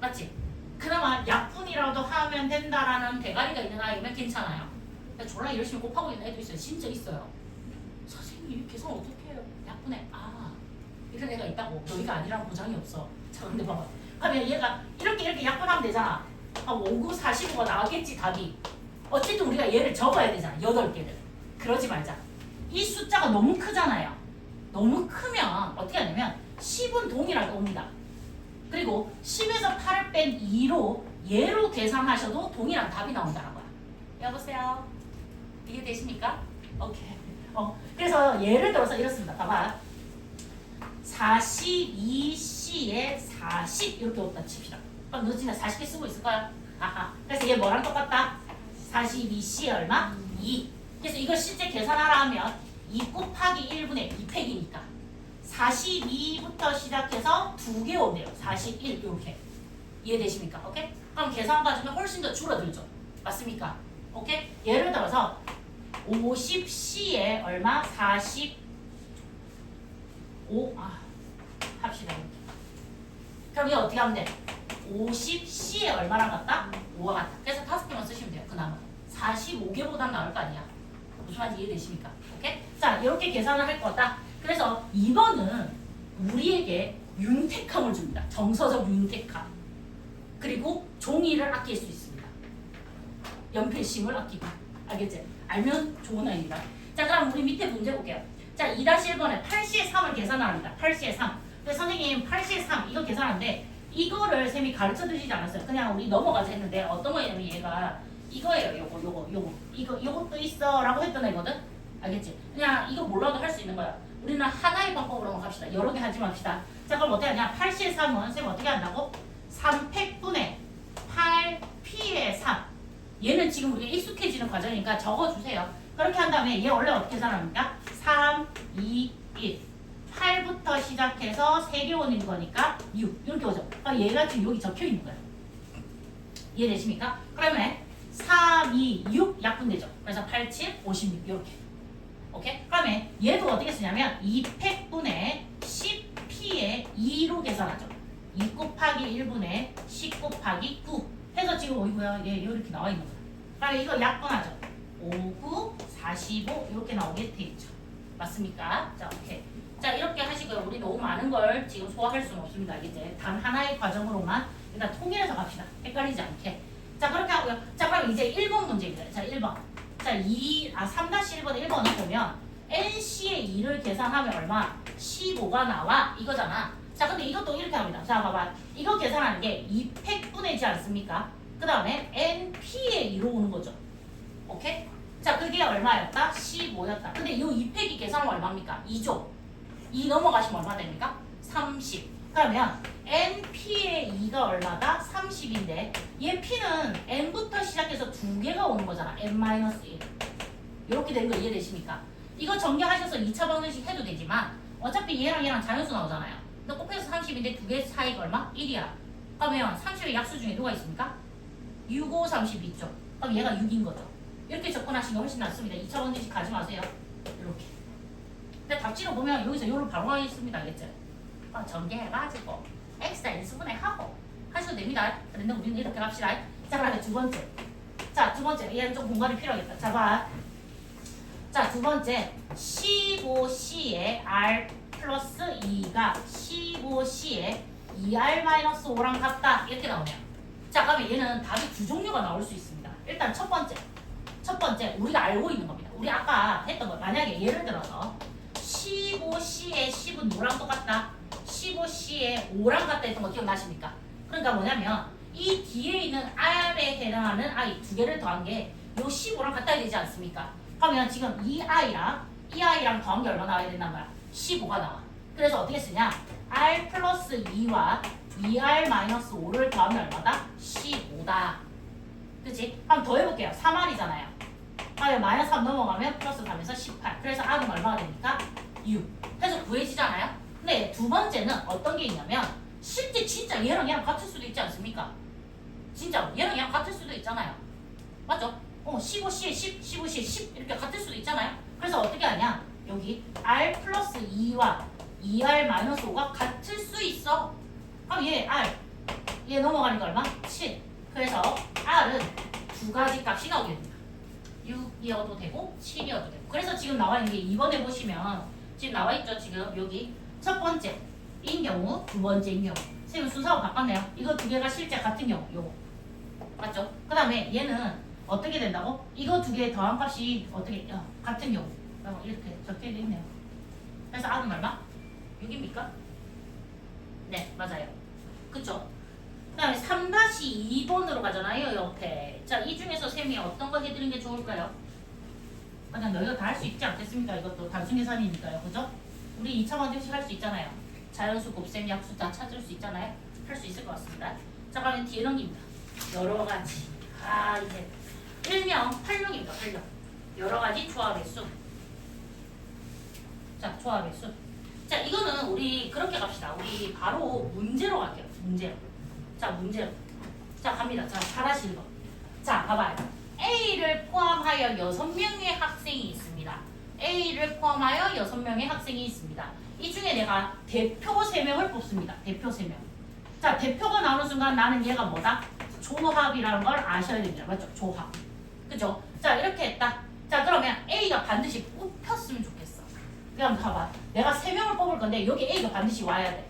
맞지? 그나마 약분이라도 하면 된다라는 대가리가 있는 아이면 괜찮아요. 근데 졸라 열심히 곱하고 있는 애도 있어요. 진짜 있어요. 선생님 이 계산 어떻게 해요? 약분해. 이런 애가 있다고. 너희가 아니라는 보장이 없어. 자 근데 봐봐. 그러면 얘가 이렇게 약분하면 되잖아. 5, 9, 45가 나왔겠지 답이. 어쨌든 우리가 얘를 적어야 되잖아. 8개를. 그러지 말자. 이 숫자가 너무 크잖아요. 너무 크면 어떻게 하냐면 10은 동일하게 옵니다. 그리고 10에서 8을 뺀 2로 얘로 계산하셔도 동일한 답이 나온다는 거야. 여보세요? 이해되십니까? 오케이. 그래서 예를 들어서 이렇습니다. 봐봐. 42C에 40 이렇게 없다 칩시다. 그럼 너 진짜 40개 쓰고 있을 거야? 그래서 얘 뭐랑 똑같다? 42C에 얼마? 2. 그래서 이걸 실제 계산하라 하면 2 곱하기 1분의 2팩이니까 42부터 시작해서 2개 온대요. 41 이렇게. 이해되십니까? 오케이? 그럼 계산 과정이 훨씬 더 줄어들죠. 맞습니까? 오케이? 예를 들어서 50C에 얼마? 45 합시다. 그럼 이거 어떻게 하면 돼? 50C에 얼마랑 같다? 5와 같다. 그래서 5개만 쓰시면 돼요. 그나마 45개보단 나을 거 아니야. 무슨 말인지 이해되십니까? 오케이? 자, 이렇게 계산을 할 거다. 그래서 2번은 우리에게 윤택함을 줍니다. 정서적 윤택함. 그리고 종이를 아낄 수 있습니다. 연필심을 아끼고. 알겠지? 알면 좋은 아이입니다. 자, 그럼 우리 밑에 문제 볼게요. 자, 2-1번에 8C의 3을 계산합니다. 8C의 3. 근데 선생님 8C의 3 이거 계산하는데 이거를 쌤이 가르쳐 주시지 않았어요. 그냥 우리 넘어가자 했는데 어떤 거냐면 얘가 이거예요. 요것도 있어 라고 했던 애거든. 알겠지? 그냥 이거 몰라도 할 수 있는 거야. 우리는 하나의 방법으로 합시다. 여러 개 하지 맙시다. 자 그럼 어떻게 하냐? 8C의 3은 쌤 어떻게 한다고? 3팩분의 8P의 3. 얘는 지금 우리가 익숙해지는 과정이니까 적어주세요. 그렇게 한 다음에 얘 원래 어떻게 계산합니까? 3, 2, 1. 8부터 시작해서 3개 오는 거니까 6. 이렇게 오죠. 그러니까 얘가 지금 여기 적혀 있는 거야. 이해되십니까? 그러면 3, 2, 6 약분되죠. 그래서 8, 7, 56 이렇게. 오케이? 그러면 얘도 어떻게 쓰냐면 2팩분의 10P의 2로 계산하죠. 2 곱하기 1분의 10 곱하기 9 해서 지금 어이구야 얘 이렇게 나와 있는 거야. 그러면 이거 약분하죠. 5, 9, 45 이렇게 나오게 돼 있죠. 맞습니까? 자, 오케이. 자, 이렇게 하시고요. 우리 너무 많은 걸 지금 소화할 수는 없습니다. 이제 단 하나의 과정으로만 일단 통일해서 갑시다. 헷갈리지 않게. 자, 그렇게 하고요. 자, 그럼 이제 1번 문제입니다. 자, 1번. 자, 3-1번에 1번을 보면 NC의 2를 계산하면 얼마? 15가 나와. 이거잖아. 자, 근데 이것도 이렇게 합니다. 자, 봐봐. 이거 계산하는 게 2팩분해지 않습니까? 그 다음에 NP의 2로 오는 거죠. 오케이? 자, 그게 얼마였다? 15였다. 근데 이 2팩이 계산하면 얼마입니까? 2죠. 2 넘어가시면 얼마 됩니까? 30. 그러면 NP의 2가 얼마다? 30인데 얘 P는 N부터 시작해서 두 개가 오는 거잖아. N-1. 이렇게 된 거 이해되십니까? 이거 전개하셔서 2차 방정식 해도 되지만 어차피 얘랑 자연수 나오잖아요. 근데 곱해서 30인데 두 개 차이가 얼마? 1이야. 그러면 30의 약수 중에 누가 있습니까? 6, 5, 30 있죠. 그럼 얘가 6인 거죠. 이렇게 접근하시는 게 훨씬 낫습니다. 2차 방정식 가지 마세요. 이렇게. 근데 답지로 보면 여기서 요를 바로 가겠습니다. 알겠죠? 전개해가지고 x다 인수분해 하고 하셔도 됩니다. 그런데 우리는 이렇게 갑시다. 자, 그다음에 두 번째. 자, 두 번째. 얘는 좀 공간이 필요하겠다. 자, 봐. 자, 두 번째. 15C에 R 플러스 2가 15C에 2R-5랑 같다. 이렇게 나오네요. 자, 그러면 얘는 답이 두 종류가 나올 수 있습니다. 일단 첫 번째. 우리가 알고 있는 겁니다. 우리 아까 했던 거. 만약에 예를 들어서 15C에 10은 누구랑 똑같다? 15C에 5랑 같다 했던 거 기억나십니까? 그러니까 뭐냐면 이 뒤에 있는 R에 해당하는 I 두 개를 더한 게 요 15랑 같아야 되지 않습니까? 그러면 지금 이 I랑 더한 게 얼마 나와야 된단 말이야? 15가 나와. 그래서 어떻게 쓰냐? R 플러스 2와 2R-5를 더하면 얼마다? 15다. 그치? 한번 더 해볼게요. 3R이잖아요. 마이너스 3 넘어가면 플러스 3에서 18. 그래서 R은 얼마가 됩니까? 6. 해서 구해지잖아요? 근데 두 번째는 어떤 게 있냐면 실제 진짜 얘랑 같을 수도 있지 않습니까? 진짜 얘랑 같을 수도 있잖아요. 맞죠? 15C에 10, 15C에 10 이렇게 같을 수도 있잖아요. 그래서 어떻게 하냐? 여기 R 플러스 2와 2R-5가 같을 수 있어. 그럼 얘 넘어가니까 얼마? 7. 그래서 R은 두 가지 값이 나오게 됩니다. 6이어도 되고 7이어도 되고. 그래서 지금 나와 있는 게 2번에 보시면 지금 나와 있죠. 지금 여기 첫 번째인 경우, 두 번째인 경우. 선생님 순서가 바꿨네요. 이거 두 개가 실제 같은 경우, 요거 맞죠? 그 다음에 얘는 어떻게 된다고? 이거 두 개 더한 값이 어떻게 같은 경우 이렇게 적혀 있네요. 그래서 R은 얼마? 6입니까? 네, 맞아요. 그쵸? 그 다음에 3-2번으로 가잖아요. 옆에. 자, 이 중에서 쌤이 어떤 거 해드리는 게 좋을까요? 그냥 너희가 다 할 수 있지 않겠습니까? 이것도 단순 계산이니까요. 그죠? 우리 2차 방정식 할 수 있잖아요. 자연수, 곱셈, 약수 다 찾을 수 있잖아요. 할 수 있을 것 같습니다. 자, 그러면 뒤에 넘깁니다. 여러 가지. 이제 일명 활용입니다. 활용. 여러 가지 조합의 수. 자, 조합의 수. 자, 이거는 우리 그렇게 갑시다. 우리 바로 문제로 갈게요. 문제로. 자, 문제로. 자, 갑니다. 자, 4-1번. 자, 봐봐요. A를 포함하여 6명의 학생이 있습니다. A를 포함하여 6명의 학생이 있습니다. 이 중에 내가 대표 3명을 뽑습니다. 대표 3명. 자, 대표가 나오는 순간 나는 얘가 뭐다? 조합이라는 걸 아셔야 됩니다. 맞죠? 조합. 그죠? 자, 이렇게 했다. 자, 그러면 A가 반드시 뽑혔으면 좋겠어. 그럼 봐봐. 내가 3명을 뽑을 건데 여기 A가 반드시 와야 돼.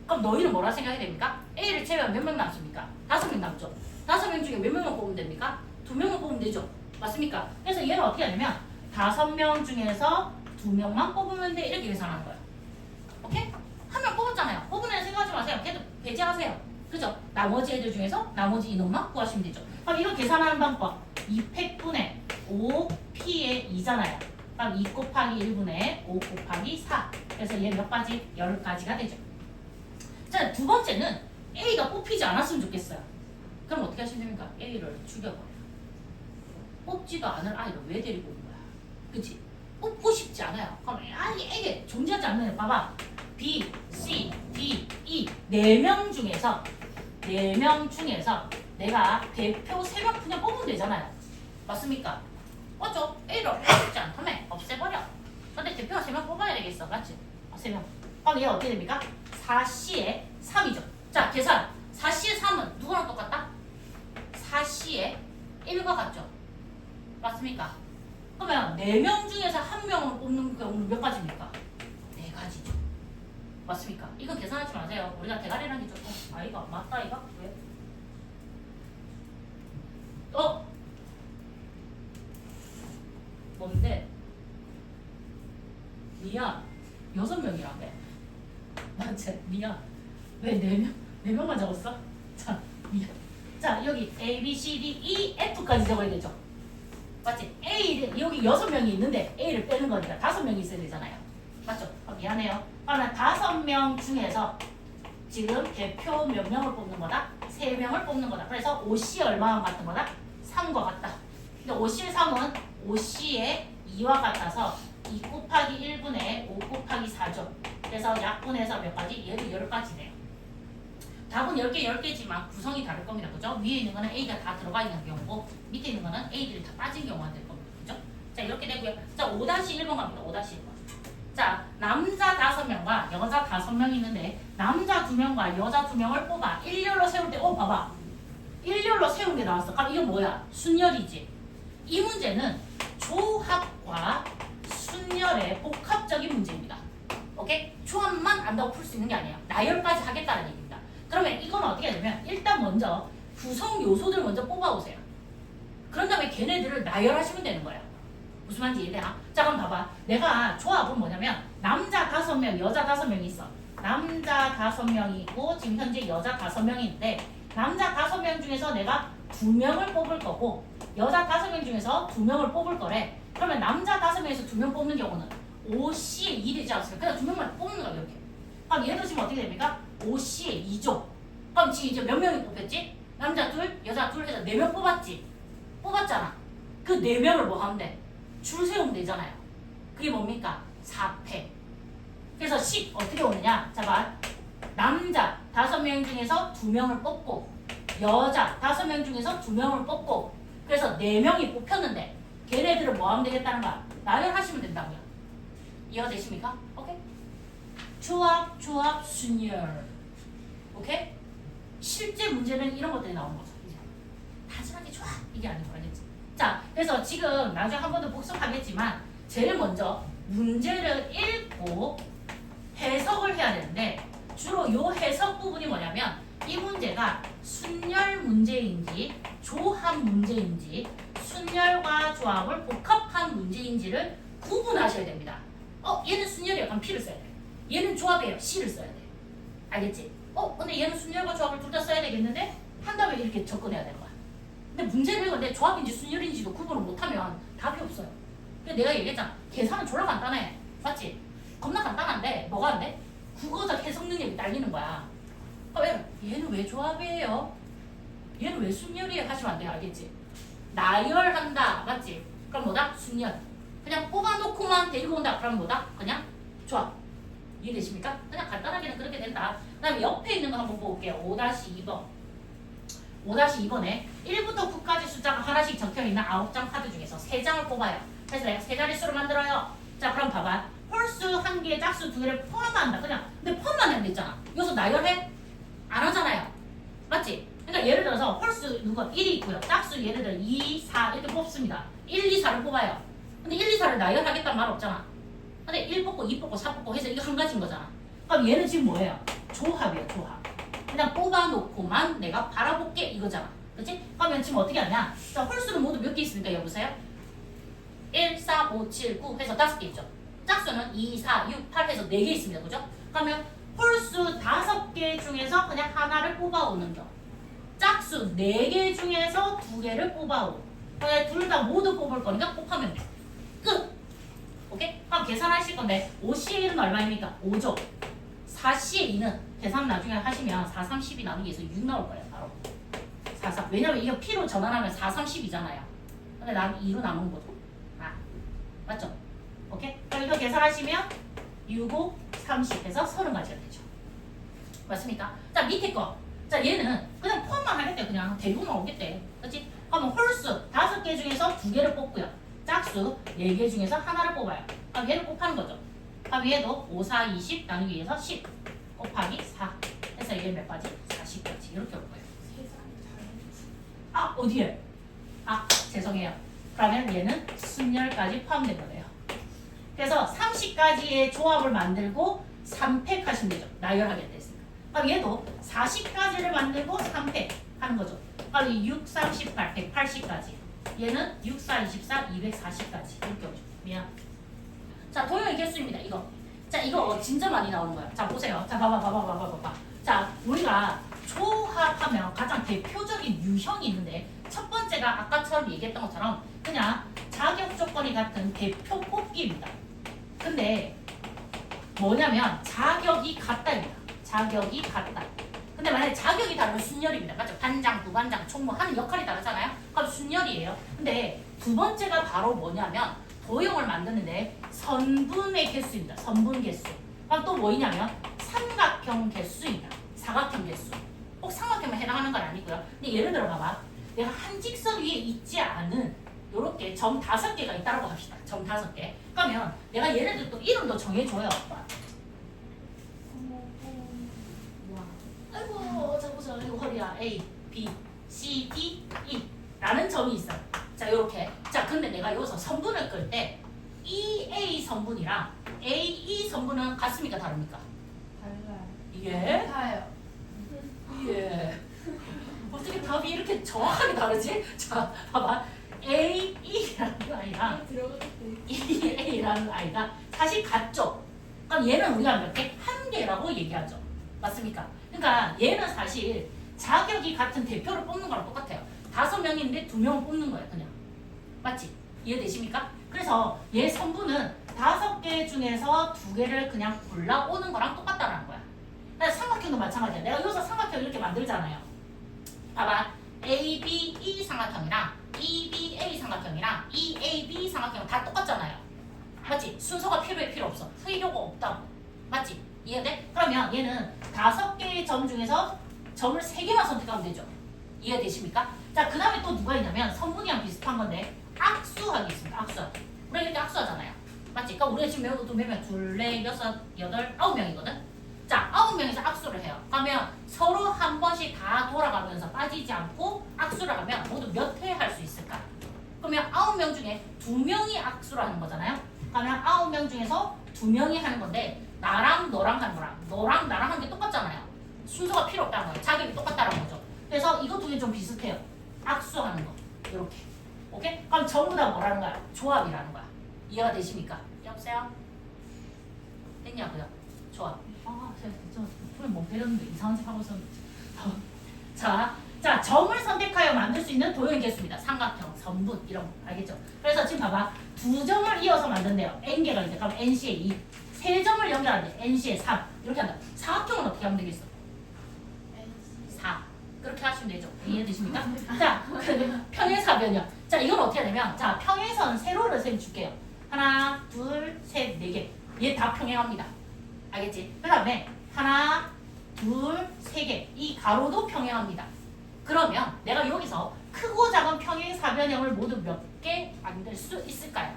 그럼 너희는 뭐라 생각해야 됩니까? A를 제외하면 몇 명 남습니까? 5명 남죠. 5명 중에 몇 명만 뽑으면 됩니까? 2명만 뽑으면 되죠. 맞습니까? 그래서 얘를 어떻게 하냐면 5명 중에서 2명만 뽑으면 돼. 이렇게 계산하는 거야. 오케이? 한 명 뽑았잖아요. 뽑은 애는 생각하지 마세요. 걔도 배제하세요. 그죠? 나머지 애들 중에서 나머지 인원만 구하시면 되죠. 그럼 이거 계산하는 방법 2팩분의 5P의 2잖아요. 그럼 2 곱하기 1분의 5 곱하기 4. 그래서 얘 몇 가지? 10가지가 되죠. 자, 두 번째는 A가 뽑히지 않았으면 좋겠어요. 그럼 어떻게 하시면 됩니까? A를 죽여버려요. 뽑지도 않을 아이를 왜 데리고 온 거야? 그치? 뽑고 싶지 않아요. 그럼 A에 존재하지 않는 애 봐봐. B, C, D, E 4명 중에서 내가 대표 3명 그냥 뽑으면 되잖아요. 맞습니까? 맞죠? A를 뽑고 싶지 않다며 없애버려. 근데 대표가 3명 뽑아야 되겠어. 맞지? 3명. 그럼 얘 어떻게 됩니까? 4C에 3이죠. 자, 계산. 4C에 3은 누구랑 똑같다? 4C에 1과 같죠? 맞습니까? 그러면 4명 중에서 1명을 뽑는 경우는 몇 가지입니까? 4가지죠. 맞습니까? 이거 계산하지 마세요. 우리가 대가리라는 게 조금 이거 맞다 이거? 왜? 뭔데? 미안. 6명이라며. 맞지? 미안. 왜 4명? 4명만 적었어? 자, 미안. 자, 여기 A, B, C, D, E, F까지 적어야 되죠? 맞지? A를, 여기 6명이 있는데 A를 빼는 거니까 5명이 있어야 되잖아요. 맞죠? 미안해요. 그러면 5명 중에서 지금 대표 몇 명을 뽑는 거다? 3명을 뽑는 거다. 그래서 OC 얼마와 같은 거다? 3과 같다. 근데 OC 3은 OC의 2와 같아서 2 곱하기 1분의 5 곱하기 4죠. 그래서 약분해서 몇 가지? 얘도 10가지네요. 답은 10개, 10개지만 구성이 다를 겁니다. 그죠? 위에 있는 거는 A가 다 들어가 있는 경우고 밑에 있는 거는 A들이 다 빠진 경우가 될 겁니다. 그죠? 자, 이렇게 되고요. 자, 5-1번 갑니다. 5-1번. 자, 남자 5명과 여자 5명이 있는데 남자 2명과 여자 2명을 뽑아 일렬로 세울 때 봐봐. 일렬로 세운 게 나왔어. 그럼 이건 뭐야? 순열이지. 이 문제는 조합과 순열의 복합적인 문제입니다. 오케이? 조합만 안다고 풀 수 있는 게 아니에요. 나열까지 하겠다는 얘기입니다. 그러면 이건 어떻게 해야 되면 일단 먼저 구성 요소들 먼저 뽑아오세요. 그런 다음에 걔네들을 나열하시면 되는 거예요. 무슨 말인지 이해되나? 자, 그럼 봐봐. 내가 조합은 뭐냐면 남자 5명, 여자 5명이 있어. 남자 5명이 있고 지금 현재 여자 5명인데 남자 5명 중에서 내가 2명을 뽑을 거고 여자 5명 중에서 2명을 뽑을 거래. 그러면 남자 5명에서 2명 뽑는 경우는 5C에 2 되지 않습니까? 그냥 2명만 뽑는 거야 이렇게. 그럼 얘도 지금 어떻게 됩니까? 5C에 2죠. 그럼 지금 이제 몇 명이 뽑혔지? 남자 2, 여자 2 해서 4명 뽑았지? 뽑았잖아. 그 4명을 뭐 하면 돼? 줄 세우면 되잖아요. 그게 뭡니까? 4패. 그래서 식 어떻게 오느냐? 자, 봐. 남자 5명 중에서 2명을 뽑고 여자 5명 중에서 2명을 뽑고 그래서 4명이 뽑혔는데 걔네들은 뭐 하면 되겠다는 거야? 나열하시면 된다고요. 이해되십니까? 오케이? 조합, 순열. 오케이? 실제 문제는 이런 것들이 나오는 거죠. 이제 단순하게 조합 이게 아니고 알겠지? 자, 그래서 지금 나중에 한 번 더 복습하겠지만 제일 먼저 문제를 읽고 해석을 해야 되는데 주로 요 해석 부분이 뭐냐면 이 문제가 순열 문제인지 조합 문제인지 순열과 조합을 복합한 문제인지를 구분하셔야 됩니다. 얘는 순열이에요. 그럼 P를 써야 돼. 얘는 조합이에요. C를 써야 돼. 알겠지? 근데 얘는 순열과 조합을 둘 다 써야 되겠는데 한다면 이렇게 접근해야 되는 거야. 근데 문제를 근데 조합인지 순열인지도 구분을 못하면 답이 없어요. 그래서 내가 얘기했잖아. 계산은 졸라 간단해. 맞지? 겁나 간단한데 뭐가 안 돼? 국어적 해석 능력이 딸리는 거야. 얘는 왜 조합이에요? 얘는 왜 순열이에요? 하시면 안 돼요. 알겠지? 나열한다. 맞지? 그럼 뭐다? 순열. 그냥 뽑아놓고만 데리고 온다. 그럼 뭐다? 그냥 조합. 이해되십니까? 그냥 간단하게는 그렇게 된다. 그 다음에 옆에 있는 거 한번 볼게요. 5-2번. 5-2번에 1부터 9까지 숫자가 하나씩 적혀있는 9장 카드 중에서 3장을 뽑아요. 그래서 내가 3자릿수로 만들어요. 자, 그럼 봐봐. 홀수 1개, 짝수 2개를 포함한다. 그냥 근데 포함만 하면 됐잖아. 여기서 나열해? 안 하잖아요. 맞지? 그러니까 예를 들어서 홀수 누가 1이 있고요. 짝수 예를 들어 2, 4 이렇게 뽑습니다. 1, 2, 4를 뽑아요. 근데 1, 2, 4를 나열하겠다는 말 없잖아. 근데 1 뽑고 2 뽑고 4 뽑고 해서 이거 한 가지인 거잖아. 그럼 얘는 지금 뭐예요? 조합이에요. 조합. 그냥 뽑아놓고만 내가 바라볼게 이거잖아. 그치? 그러면 지금 어떻게 하냐? 자, 홀수는 모두 몇 개 있습니까? 여보세요? 1, 4, 5, 7, 9 해서 5개 있죠. 짝수는 2, 4, 6, 8 해서 4개 있습니다. 그죠? 그러면 홀수 5개 중에서 그냥 하나를 뽑아오는 경우. 짝수 4개 중에서 2개를 뽑아오고. 둘 다 모두 뽑을 거니까 곱하면 돼. 끝! 오케이? 그럼 계산하실 건데 5C의 1은 얼마입니까? 5죠. 4C의 2는 계산 나중에 하시면 4, 3, 10이 나누기 해서 6 나올 거예요. 바로 4, 3. 왜냐면 이거 P로 전환하면 4, 3, 10이잖아요. 근데 난 2로 남은 거죠. 맞죠? 오케이? 그럼 이거 계산하시면 6, 5, 30 해서 30가지가 되죠. 맞습니까? 자, 밑에 거. 자, 얘는 그냥 포함만 하겠대. 그냥 대부분 오겠대. 그렇지? 그러면 홀수 5개 중에서 2개를 뽑고요. 짝수 4개 중에서 하나를 뽑아요. 그럼 얘를 곱하는 거죠. 그럼 얘도 5, 4, 20 나누기 해서 10 곱하기 4 해서 이게 몇 가지? 40가지 이렇게 올 거예요. 어디에? 죄송해요. 그러면 얘는 순열까지 포함된 거네요. 그래서 30가지의 조합을 만들고 3팩 하시면 되죠. 나열하게 됐습니다. 그럼 얘도 40가지를 만들고 3팩 하는 거죠. 빨리 6, 38, 180까지. 얘는 6, 4, 24, 240까지. 이렇게 오죠. 미안. 자, 도형의 개수입니다. 이거. 자, 이거 진짜 많이 나오는 거야. 자, 보세요. 자, 봐봐. 자, 우리가 조합하면 가장 대표적인 유형이 있는데 첫 번째가 아까처럼 얘기했던 것처럼 그냥 자격 조건이 같은 대표 뽑기입니다. 근데 뭐냐면 자격이 같다입니다. 자격이 같다. 근데 만약에 자격이 다르면 순열입니다. 맞죠? 반장, 부반장, 총무 하는 역할이 다르잖아요. 그럼 순열이에요. 근데 두 번째가 바로 뭐냐면 도형을 만드는데 선분의 개수입니다. 선분 개수. 그럼 또 뭐냐면 삼각형 개수입니다. 사각형 개수. 꼭 삼각형만 해당하는 건 아니고요. 근데 예를 들어 봐봐. 내가 한 직선 위에 있지 않은 요렇게 점 5개가 있다고 합시다. 점 5개. 그러면 내가 예를 들어 또 이름도 정해줘요. 아이고 자 보자. 이거 허리야. A, B, C, D, E 라는 점이 있어요. 자 요렇게. 자 근데 내가 여기서 선분을 끌 때 EA 선분이랑 AE 선분은 같습니까? 다릅니까? 달라요. 이게? 같아요. 예. 어떻게 답이 이렇게 정확하게 다르지? 자, 봐봐. AE라는 아이랑 EA라는 아이가 사실 같죠? 그럼 얘는 우리가 몇 개? 한 개라고 얘기하죠. 맞습니까? 그러니까 얘는 사실 자격이 같은 대표를 뽑는 거랑 똑같아요. 5명인데 2명을 뽑는 거예요, 그냥. 맞지? 이해되십니까? 그래서 얘 선분은 5개 중에서 2개를 그냥 골라오는 거랑 똑같다는 거야. 삼각형도 마찬가지야. 내가 여기서 삼각형 이렇게 만들잖아요. 봐봐. ABE 삼각형이랑 EBA 삼각형이랑 EAB 삼각형 다 똑같잖아요. 맞지? 순서가 필요해 필요 없어. 필요가 없다고. 맞지? 이해돼? 그러면 얘는 5개의 점 중에서 점을 3개만 선택하면 되죠. 이해되십니까? 자, 그 다음에 또 누가 있냐면 선분이랑 비슷한 건데 악수하기 있습니다. 악수하기. 우리가 이렇게 악수하잖아요. 맞지? 그러니까 우리가 지금 몇 명? 2, 4, 6, 8, 9명이거든? 자, 9명이서 악수를 해요. 그러면 서로 한 번씩 다 돌아가면서 빠지지 않고 악수를 하면 모두 몇 회 할 수 있을까? 그러면 9명 중에 2명이 악수를 하는 거잖아요? 그러면 9명 중에서 2명이 하는 건데 나랑 너랑 하는 거랑 너랑 나랑 하는 게 똑같잖아요. 순서가 필요 없다는 거예요. 자격이 똑같다는 거죠. 그래서 이거 2개 좀 비슷해요. 악수하는 거. 이렇게. 오케이? 그럼 전부 다 뭐라는 거야? 조합이라는 거야. 이해가 되십니까? 여보세요? 됐냐고요? 조합. 저 손에 멍 때렸는데 이상한 짓 하고 있었는데. 자, 점을 선택하여 만들 수 있는 도형 개수입니다. 삼각형, 선분 이런 거 알겠죠? 그래서 지금 봐봐. 2점을 이어서 만든대요. n개가 있대. 그럼 nC에 2. 3점을 연결하는데 nC에 3. 이렇게 한다. 사각형은 어떻게 하면 되겠어? 4. 그렇게 하시면 되죠. 이해되십니까? 자, 평행사변형. 자, 이건 어떻게 되냐면 자, 평행선 세로를 쌤 줄게요. 하나, 둘, 셋, 4개. 얘 다 평행합니다. 알겠지? 그 다음에 하나, 둘, 3개. 이 가로도 평행합니다. 그러면 내가 여기서 크고 작은 평행사변형을 모두 몇 개 만들 수 있을까요?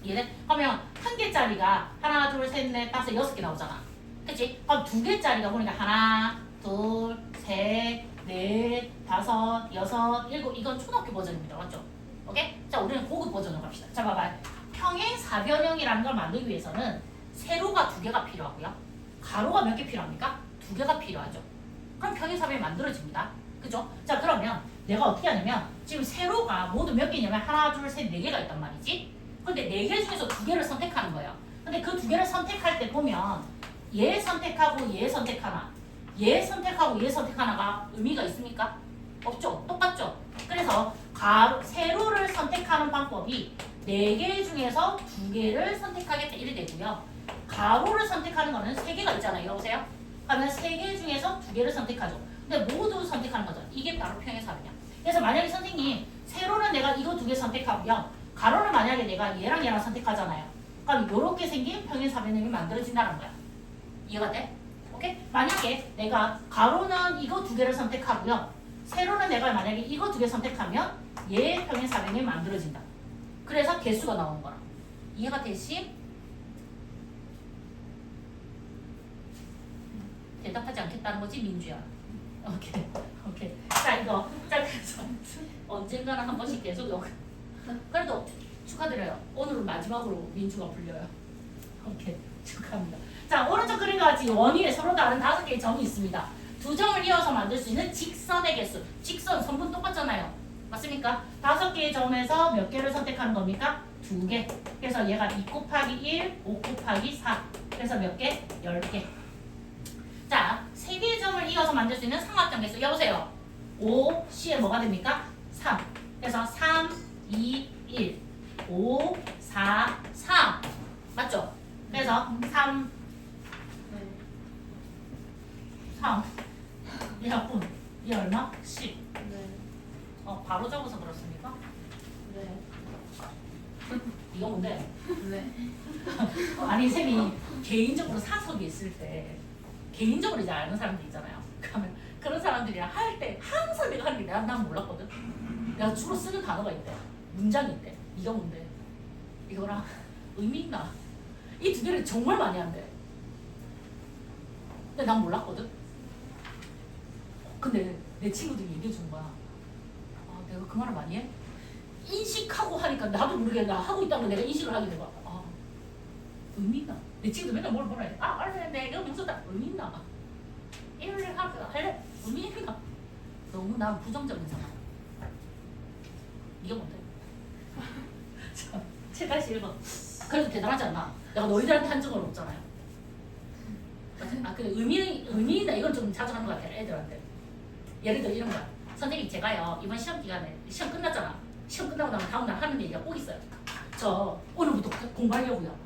이해돼? 그러면 한 개짜리가 하나, 둘, 셋, 넷, 다섯, 6개 나오잖아. 그치? 그럼 2개짜리가 보니까 하나, 둘, 셋, 넷, 다섯, 6, 7. 이건 초등학교 버전입니다. 맞죠? 오케이? 자, 우리는 고급 버전으로 갑시다. 자, 봐봐. 평행사변형이라는 걸 만들기 위해서는 세로가 2개가 필요하고요. 가로가 몇 개 필요합니까? 2개가 필요하죠. 그럼 평행사변이 만들어집니다. 그죠? 자, 그러면 내가 어떻게 하냐면 지금 세로가 모두 몇 개냐면 하나, 둘, 셋, 4개가 있단 말이지. 근데 4개 중에서 2개를 선택하는 거예요. 근데 그 2개를 선택할 때 보면 얘 선택하고 얘 선택하나 얘 선택하고 얘 선택하나가 의미가 있습니까? 없죠. 똑같죠. 그래서 세로를 선택하는 방법이 4개 중에서 2개를 선택하겠다 이래 되고요. 가로를 선택하는 거는 3개가 있잖아요. 여보세요? 그러면 3개 중에서 2개를 선택하죠. 근데 모두 선택하는 거죠. 이게 바로 평행사변형. 그래서 만약에 선생님 세로는 내가 이거 2개 선택하고요. 가로는 만약에 내가 얘랑 얘랑 선택하잖아요. 그럼 이렇게 생긴 평행사변형이 만들어진다는 거야. 이해가 돼? 오케이? 만약에 내가 가로는 이거 2개를 선택하고요. 세로는 내가 만약에 이거 2개 선택하면 얘 평행사변형이 만들어진다. 그래서 개수가 나오는 거라. 이해가 되시? 대답하지 않겠다는 거지, 민주야. 오케이. 자, 이거. 자, 그래서 언젠가는 한 번씩 계속 그래도 축하드려요. 오늘은 마지막으로 민주가 불려요. 오케이. 축하합니다. 자, 오른쪽 그림과 같이 원위에 서로 다른 5개의 점이 있습니다. 두 점을 이어서 만들 수 있는 직선의 개수. 직선 선분 똑같잖아요. 맞습니까? 5개의 점에서 몇 개를 선택하는 겁니까? 2개. 그래서 얘가 2 곱하기 1, 5 곱하기 4. 그래서 몇 개? 10개. 자, 3개의 점을 이어서 만들 수 있는 삼각형 개수. 여보세요. 5, C에 뭐가 됩니까? 3. 그래서 3, 2, 1. 5, 4, 3. 맞죠? 그래서 3, 3. 얘하고 얘 얼마? 10. 바로 적어서 그렇습니까? 이거 뭔데? 아니 쌤이 개인적으로 사석이 있을 때 개인적으로 이제 아는 사람들 있잖아요. 그러면 그런 사람들이랑 할 때 항상 내가 하는 게 난 몰랐거든. 내가 주로 쓰는 단어가 있대. 문장이 있대. 이거 뭔데? 이거랑 의미 있나? 이 두 개를 정말 많이 한대. 근데 난 몰랐거든. 근데 내 친구들이 얘기해 준 거야. 아, 내가 그 말을 많이 해? 인식하고 하니까 나도 모르게 나 하고 있다는 걸 내가 인식을 하게 된 거야. 아, 의미 있나? 내 친구들 맨날 뭘 보내? 아, 알래, 내가 무서다. 의미 있나? 이럴 할래? 의미 있나? 너무 난 부정적인 사람. 이게 뭔데? 책 다시 읽어. 그래도 대단하지 않나? 내가 너희들한테 한 적은 없잖아요. 아, 근데 의미 있나? 이건 좀 자주 하는 것 같아, 애들한테. 예를 들어 이런 거야. 선생님, 제가요, 이번 시험 기간에, 시험 끝났잖아. 시험 끝나고 나면 다음날 하는 얘기가 꼭 있어요. 저 오늘부터 공부하려고요.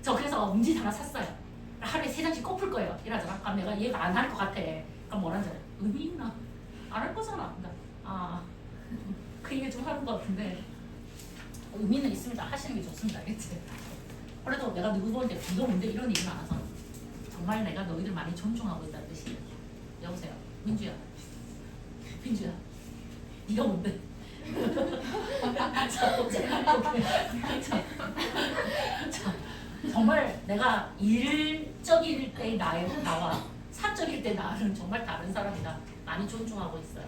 저 그래서 문제 하나 샀어요. 하루에 3장씩 꼭 풀 거예요. 이러잖아. 그럼 내가 얘가 안 할 것 같아. 그럼 뭐라는 줄 알아요? 의미 있나? 안 할 거잖아. 그러니까, 그 얘기 좀 하는 것 같은데 의미는 있습니다. 하시는 게 좋습니다. 알겠지? 그래도 내가 누구한테 이거 뭔데 이런 얘기는 안 해서 정말 내가 너희들 많이 존중하고 있다는 뜻이에요. 여보세요. 민주야. 민주야. 이거 뭔데? 정말 내가 일적일 때 나와 사적일 때 나는 정말 다른 사람이다. 많이 존중하고 있어요.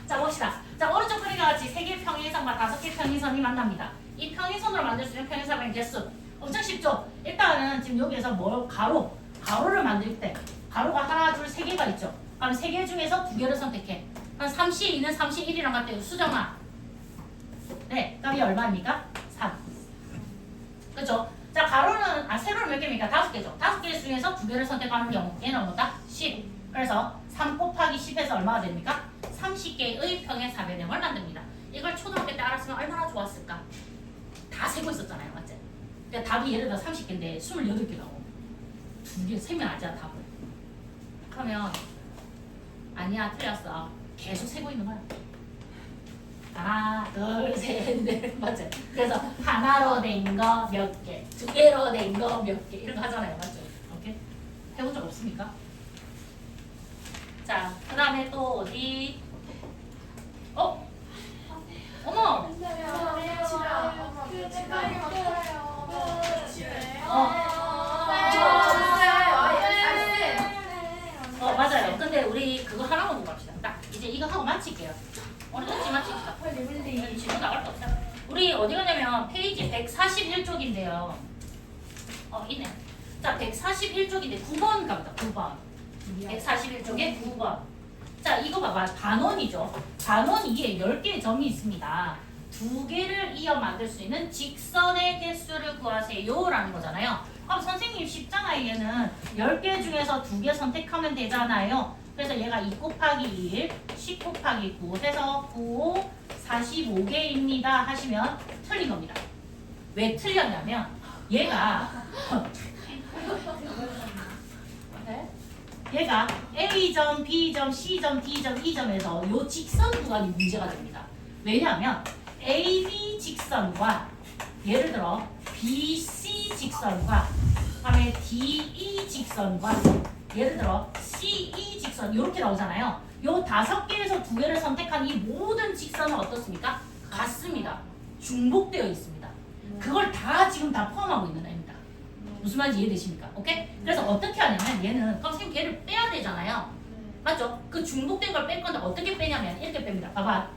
자, 봅시다. 자, 오른쪽 그림과 같이 3개의 평행선과 5개의 평행선이 만납니다. 이 평행선으로 만들 수 있는 평행사변 개수 엄청 쉽죠? 일단은 지금 여기에서 가로를 만들 때 가로가 하나, 둘, 3개가 있죠? 그럼 3개 중에서 2개를 선택해. 그럼 3C2는 3C1이랑 같아요. 수정아. 네, 그럼 이 얼마입니까? 3. 그죠? 자, 세로는 몇 개입니까? 5개죠. 5개 중에서 2개를 선택하는 경우 얘는 뭐다? 10. 그래서 3 곱하기 10에서 얼마가 됩니까? 30개의 평행사변형을 만듭니다. 이걸 초등학교 때 알았으면 얼마나 좋았을까? 다 세고 있었잖아요. 맞지? 그러니까 답이 예를 들어 30개인데 28개 나오고 2개 세면 알잖아 답을. 그러면 아니야 틀렸어. 계속 세고 있는 거야. 하나, 둘, 셋, 넷. 맞죠? 그래서 하나로 된 거 몇 개, 2개로 된 거 몇 개 이런 거 하잖아요. 맞죠? 오케이? 해본 적 없습니까? 자, 그 다음에 또 어디? 어머! 맞아요. 근데 우리 그거 하나만 보고 갑시다. 딱 이제 이거 하고 마칠게요. 오늘 일찍 마칩시다. 지금 나갈 거 없어요. 우리 어디 가냐면 페이지 141쪽인데요. 있네. 자, 141쪽인데 9번 갑니다. 9번. 141쪽에 9번. 자, 이거 봐봐. 반원이죠. 반원 이게 10개의 점이 있습니다. 2개를 이어 만들 수 있는 직선의 개수를 구하세요 라는 거잖아요. 그럼 선생님 쉽잖아요. 얘는 10개 중에서 2개 선택하면 되잖아요. 그래서 얘가 2 곱하기 1, 10 곱하기 9 해서 9, 45개입니다 하시면 틀린 겁니다. 왜 틀렸냐면 얘가 얘가 A점, B점, C점, D점, E점에서 이 직선 구간이 문제가 됩니다. 왜냐하면 AB 직선과 예를 들어 BC 직선과 다음에 DE 직선과 예를 들어 CE 직선 이렇게 나오잖아요. 요 5개에서 2개를 선택한 이 모든 직선은 어떻습니까? 같습니다. 중복되어 있습니다. 그걸 지금 다 포함하고 있는 애입니다. 무슨 말인지 이해되십니까? 오케이? 그래서 어떻게 하냐면 얘는 선생님 얘를 빼야 되잖아요. 맞죠? 그 중복된 걸 뺄 건데 어떻게 빼냐면 이렇게 뺍니다. 봐봐.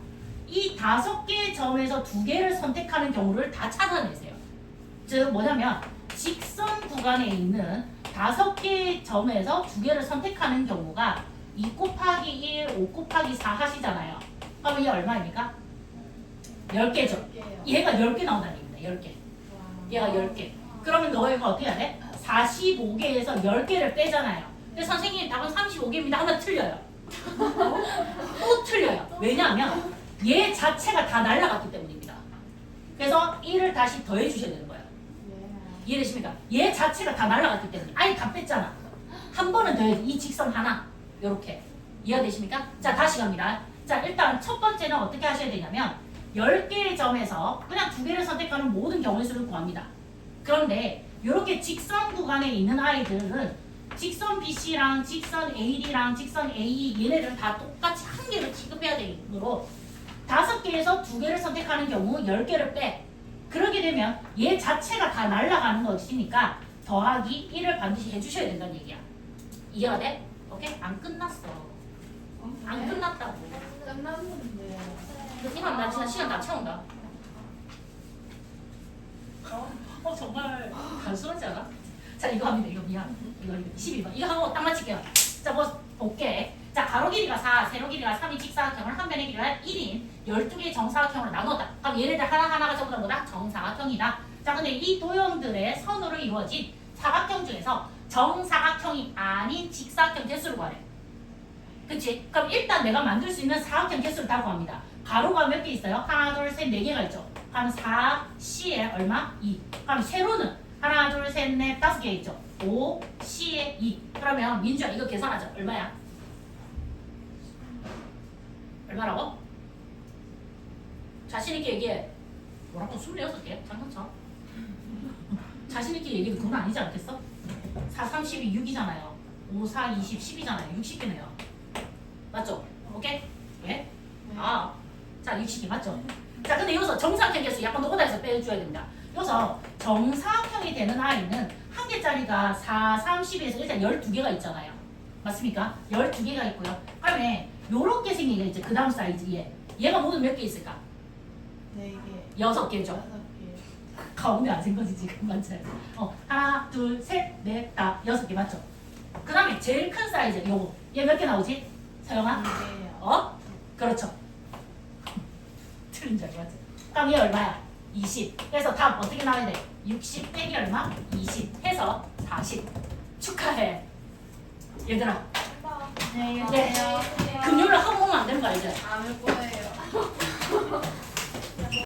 이 5개의 점에서 2개를 선택하는 경우를 다 찾아내세요. 즉 뭐냐면 직선 구간에 있는 5개 점에서 2개를 선택하는 경우가 2 곱하기 1, 5 곱하기 4 하시잖아요. 그러면 이게 얼마입니까? 10개죠. 얘가 10개 나온다는 얘기입니다. 10개. 얘가 10개. 그러면 너희가 어떻게 해야 돼? 45개에서 10개를 빼잖아요. 근데 선생님 답은 35개입니다. 하면 틀려요. 또 틀려요. 왜냐하면 얘 자체가 다 날라갔기 때문입니다. 그래서 1을 다시 더해 주셔야 되는 거예요. 이해되십니까? 얘 자체가 다 날라갔기 때문에 아예 다 뺐잖아. 한 번은 더해 이 직선 하나 요렇게 이해가 되십니까? 자 다시 갑니다. 자 일단 첫 번째는 어떻게 하셔야 되냐면 10개의 점에서 그냥 2개를 선택하는 모든 경우의 수를 구합니다. 그런데 이렇게 직선 구간에 있는 아이들은 직선 BC랑 직선 AD랑 직선 AE 얘네들은 다 똑같이 한 개를 취급해야 되므로 5개에서 2개를 선택하는 경우 10개를 빼. 그러게 되면 얘 자체가 다 날아가는 것이니까 더하기 1을 반드시 해주셔야 된다는 얘기야. 이해가 돼? 오케이? 안 끝났어. 안 끝났다고. 끝났는데. 이만 나 진짜 시간 다 채운다. 정말 단순하지 않아? 자 이거 합니다. 이거 미안. 이거 21번. 이거 하고 딱 맞힐게요. 자 뭐 볼게. 자 가로 길이가 4, 세로 길이가 3인 직사각형을 한 변의 길이가 1인 12개의 정사각형으로 나누었다. 그럼 얘네들 하나하나가 전부 다 뭐다? 정사각형이다. 자 근데 이 도형들의 선으로 이루어진 사각형 중에서 정사각형이 아닌 직사각형 개수를 구하래. 그치? 그럼 일단 내가 만들 수 있는 사각형 개수를 다 구합니다. 가로가 몇 개 있어요? 하나, 둘, 셋, 4개가 있죠. 그럼 4C에 얼마? 2. 그럼 세로는 하나, 둘, 셋, 넷, 5개 있죠. 5C에 2. 그러면 민주야 이거 계산하자. 얼마야? 얼마라고? 자신있게 얘기해. 뭐라고? 26개? 장난쳐. 자신있게 얘기해도 그건 아니지 않겠어? 4, 32, 6이잖아요. 5, 4, 20, 10이잖아요. 60개네요. 맞죠? 오케이? 예? 아, 자 60개 맞죠? 자 근데 여기서 정사각형 개수 약간 노고다에서 빼줘야 됩니다. 여기서 정사각형이 되는 아이는 한 개짜리가 4, 30에서 일단 12개가 있잖아요. 맞습니까? 12개가 있고요. 그러면 요렇게 생긴 게 이제 그 다음 사이즈 얘가 모두 몇 개 있을까? 4개. 6개죠. 6개. 가운데 안 센 거지 지금 맞죠? 하나, 둘, 셋, 넷, 다 6개 맞죠? 그 다음에 제일 큰 사이즈 요거 얘 몇 개 나오지? 서영아? 2개요. 그렇죠. 틀린 줄 알고 맞죠? 그럼 얘 얼마야? 20. 그래서 답 어떻게 나와야 돼? 60 빼기 얼마? 20 해서 40. 축하해. 얘들아. 네, 네. 금요일에 하고 오면 안 되는 거 알지? 안할 거예요.